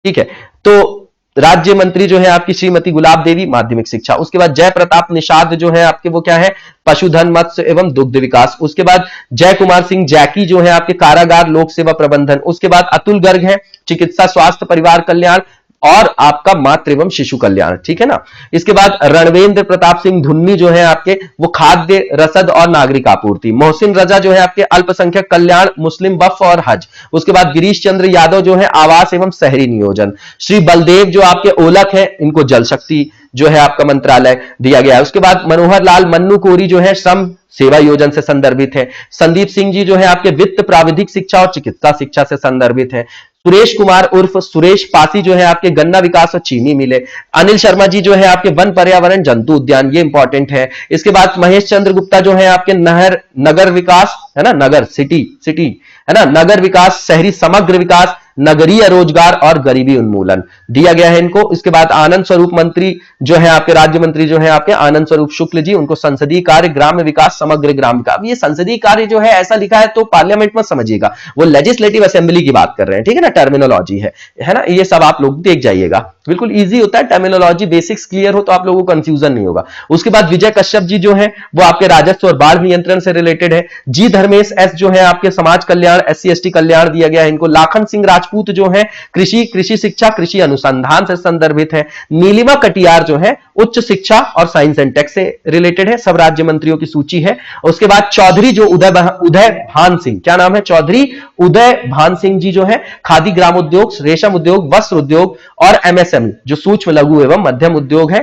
ठीक है। तो राज्य मंत्री जो है आपकी श्रीमती गुलाब देवी, माध्यमिक शिक्षा। उसके बाद जय प्रताप निषाद जो है आपके, वो क्या है, पशुधन, मत्स्य एवं दुग्ध विकास। उसके बाद जय कुमार सिंह जैकी जो है आपके कारागार, लोक सेवा प्रबंधन। उसके बाद अतुल गर्ग है चिकित्सा, स्वास्थ्य, परिवार कल्याण और आपका मातृ एवं शिशु कल्याण, ठीक है ना। इसके बाद रणवेंद्र प्रताप सिंह धुन्नी जो है आपके, वो खाद्य, रसद और नागरिक आपूर्ति। मोहसिन रजा जो है आपके अल्पसंख्यक कल्याण, मुस्लिम वक्फ और हज। उसके बाद गिरीश चंद्र यादव जो है आवास एवं शहरी नियोजन। श्री बलदेव जो आपके ओलख है, इनको जल शक्ति जो है आपका मंत्रालय दिया गया है। उसके बाद मनोहर लाल मन्नू कोरी जो है श्रम सेवा योजना से संदर्भित है। संदीप सिंह जी जो है आपके वित्त, प्राविधिक शिक्षा और चिकित्सा शिक्षा से संदर्भित है। सुरेश कुमार उर्फ सुरेश पासी जो है आपके गन्ना विकास और चीनी मिले। अनिल शर्मा जी जो है आपके वन पर्यावरण जंतु उद्यान, ये इंपॉर्टेंट है। इसके बाद महेश चंद्र गुप्ता जो है आपके नगर विकास, है ना, नगर सिटी है ना, नगर विकास, शहरी समग्र विकास, नगरीय रोजगार और गरीबी उन्मूलन दिया गया है इनको। इसके बाद आनंद स्वरूप मंत्री जो है आपके, राज्य मंत्री जो है आपके आनंद स्वरूप शुक्ल जी, उनको संसदीय कार्य, ग्राम्य विकास, समग्र ग्राम विकास। ये संसदीय कार्य जो है ऐसा लिखा है तो पार्लियामेंट में समझिएगा, वो लेजिस्लेटिव असेंबली की बात कर रहे हैं, ठीक है ना, टर्मिनोलॉजी है ना, ये सब आप लोग देख जाइएगा, बिल्कुल इजी होता है, टर्मिनोलॉजी बेसिक्स क्लियर हो तो आप लोगों को कंफ्यूजन नहीं होगा। उसके बाद विजय कश्यप जी जो है वो आपके राजस्व और बाढ़ नियंत्रण से रिलेटेड है। जी धर्मेश एस जो है आपके समाज कल्याण, SC/ST कल्याण दिया गया है इनको। लाखन सिंह राजपूत जो है कृषि शिक्षा, कृषि अनुसंधान से संदर्भित है। नीलिमा कटियार जो है उच्च शिक्षा और साइंस एंड टेक से रिलेटेड है। सब राज्य मंत्रियों की सूची है। उसके बाद चौधरी जो उदय भान सिंह, क्या नाम है, चौधरी उदय भान सिंह जी जो है खादी ग्रामोद्योग, रेशम उद्योग, वस्त्र उद्योग और MSME जो सूक्ष्म लघु एवं मध्यम उद्योग है,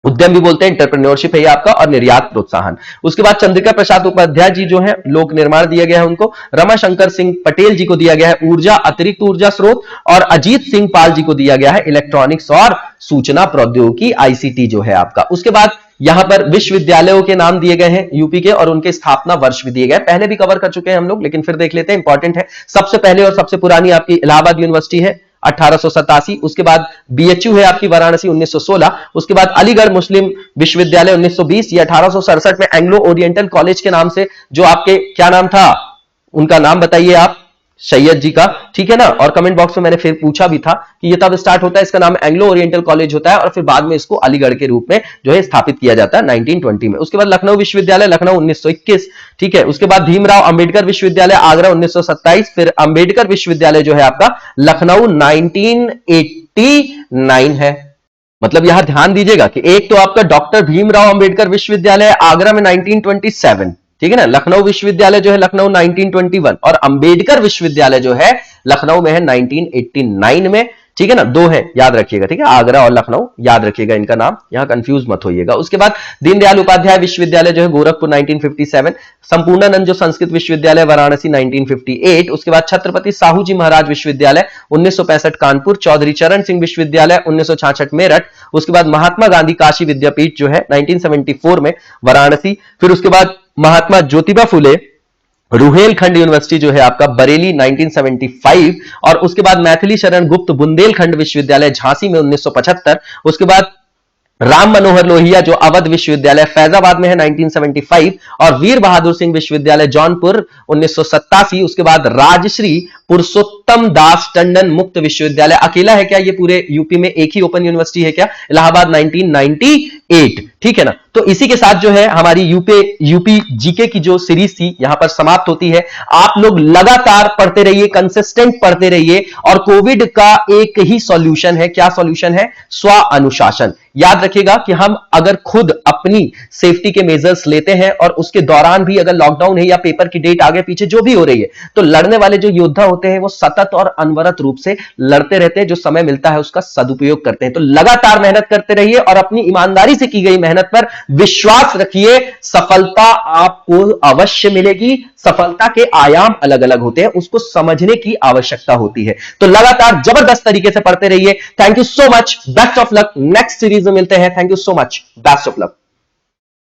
उद्यम भी बोलते हैं, एंटरप्रेन्योरशिप है ये आपका, और निर्यात प्रोत्साहन। उसके बाद चंद्रिका प्रसाद उपाध्याय जी जो हैं, लोक निर्माण दिया गया है उनको। रमाशंकर सिंह पटेल जी को दिया गया है ऊर्जा, अतिरिक्त ऊर्जा स्रोत। और अजीत सिंह पाल जी को दिया गया है इलेक्ट्रॉनिक्स और सूचना प्रौद्योगिकी, आईसीटी जो है आपका। उसके बाद यहां पर विश्वविद्यालयों के नाम दिए गए हैं यूपी के, और उनके स्थापना वर्ष भी दिए गए। पहले भी कवर कर चुके हैं हम लोग, लेकिन फिर देख लेते हैं, इंपॉर्टेंट है। सबसे पहले और सबसे पुरानी आपकी इलाहाबाद यूनिवर्सिटी है 1887। उसके बाद बीएचयू है आपकी वाराणसी 1916। उसके बाद अलीगढ़ मुस्लिम विश्वविद्यालय 1920। ये 1867 में एंग्लो ओरिएंटल कॉलेज के नाम से, जो आपके क्या नाम था उनका नाम बताइए आप, सैयद जी का, ठीक है ना। और कमेंट बॉक्स में मैंने फिर पूछा भी था कि ये तब स्टार्ट होता है, इसका नाम एंग्लो ओरिएंटल कॉलेज होता है, और फिर बाद में इसको अलीगढ़ के रूप में जो है स्थापित किया जाता है 1920 में। उसके बाद लखनऊ विश्वविद्यालय लखनऊ 1921, ठीक है। उसके बाद भीमराव अंबेडकर विश्वविद्यालय आगरा 1927। फिर अंबेडकर विश्वविद्यालय जो है आपका लखनऊ 1989 है। मतलब यहां ध्यान दीजिएगा कि एक तो आपका डॉक्टर भीमराव अंबेडकर विश्वविद्यालय आगरा में 1927, ठीक है ना। लखनऊ विश्वविद्यालय जो है लखनऊ 1921, और अंबेडकर विश्वविद्यालय जो है लखनऊ में है 1989 में, ठीक है ना। दो है, याद रखिएगा, ठीक है, आगरा और लखनऊ याद रखिएगा इनका नाम, यहां कंफ्यूज मत होइएगा। उसके बाद दीनदयाल उपाध्याय विश्वविद्यालय जो है गोरखपुर 1957। संपूर्णानंद जो संस्कृत विश्वविद्यालय वाराणसी 1958। उसके बाद छत्रपति साहू जी महाराज विश्वविद्यालय 1965 कानपुर। चौधरी चरण सिंह विश्वविद्यालय 1966 मेरठ। उसके बाद महात्मा गांधी काशी विद्यापीठ जो है 1974 में वाराणसी। फिर उसके बाद महात्मा ज्योतिबा फुले रुहेलखंड यूनिवर्सिटी जो है आपका बरेली 1975। और उसके बाद मैथिली शरण गुप्त बुंदेलखंड विश्वविद्यालय झांसी में 1975। उसके बाद राम मनोहर लोहिया जो अवध विश्वविद्यालय फैजाबाद में है 1975। और वीर बहादुर सिंह विश्वविद्यालय जौनपुर 1987। उसके बाद राजश्री पुरुषोत्तम दास टंडन मुक्त विश्वविद्यालय, अकेला है क्या ये पूरे यूपी में, एक ही ओपन यूनिवर्सिटी है क्या, इलाहाबाद 1998, ठीक है ना। तो इसी के साथ जो है हमारी यूपी जीके की जो सीरीज थी यहां पर समाप्त होती है। आप लोग लगातार पढ़ते रहिए, कंसिस्टेंट पढ़ते रहिए, और कोविड का एक ही सॉल्यूशन है, क्या सॉल्यूशन है, स्व अनुशासन। याद रखिएगा कि हम अगर खुद अपनी सेफ्टी के मेजर्स लेते हैं, और उसके दौरान भी अगर लॉकडाउन है या पेपर की डेट आगे पीछे जो भी हो रही है, तो लड़ने वाले जो योद्धा होते हैं वो सतत और अनवरत रूप से लड़ते रहते हैं, जो समय मिलता है उसका सदुपयोग करते हैं। तो लगातार मेहनत करते रहिए, और अपनी ईमानदारी से की गई मेहनत पर विश्वास रखिए, सफलता आपको अवश्य मिलेगी। सफलता के आयाम अलग अलग होते हैं, उसको समझने की आवश्यकता होती है। तो लगातार जबरदस्त तरीके से पढ़ते रहिए। Thank you so much, best of luck. Next series में मिलते हैं। Thank you so much, best of luck.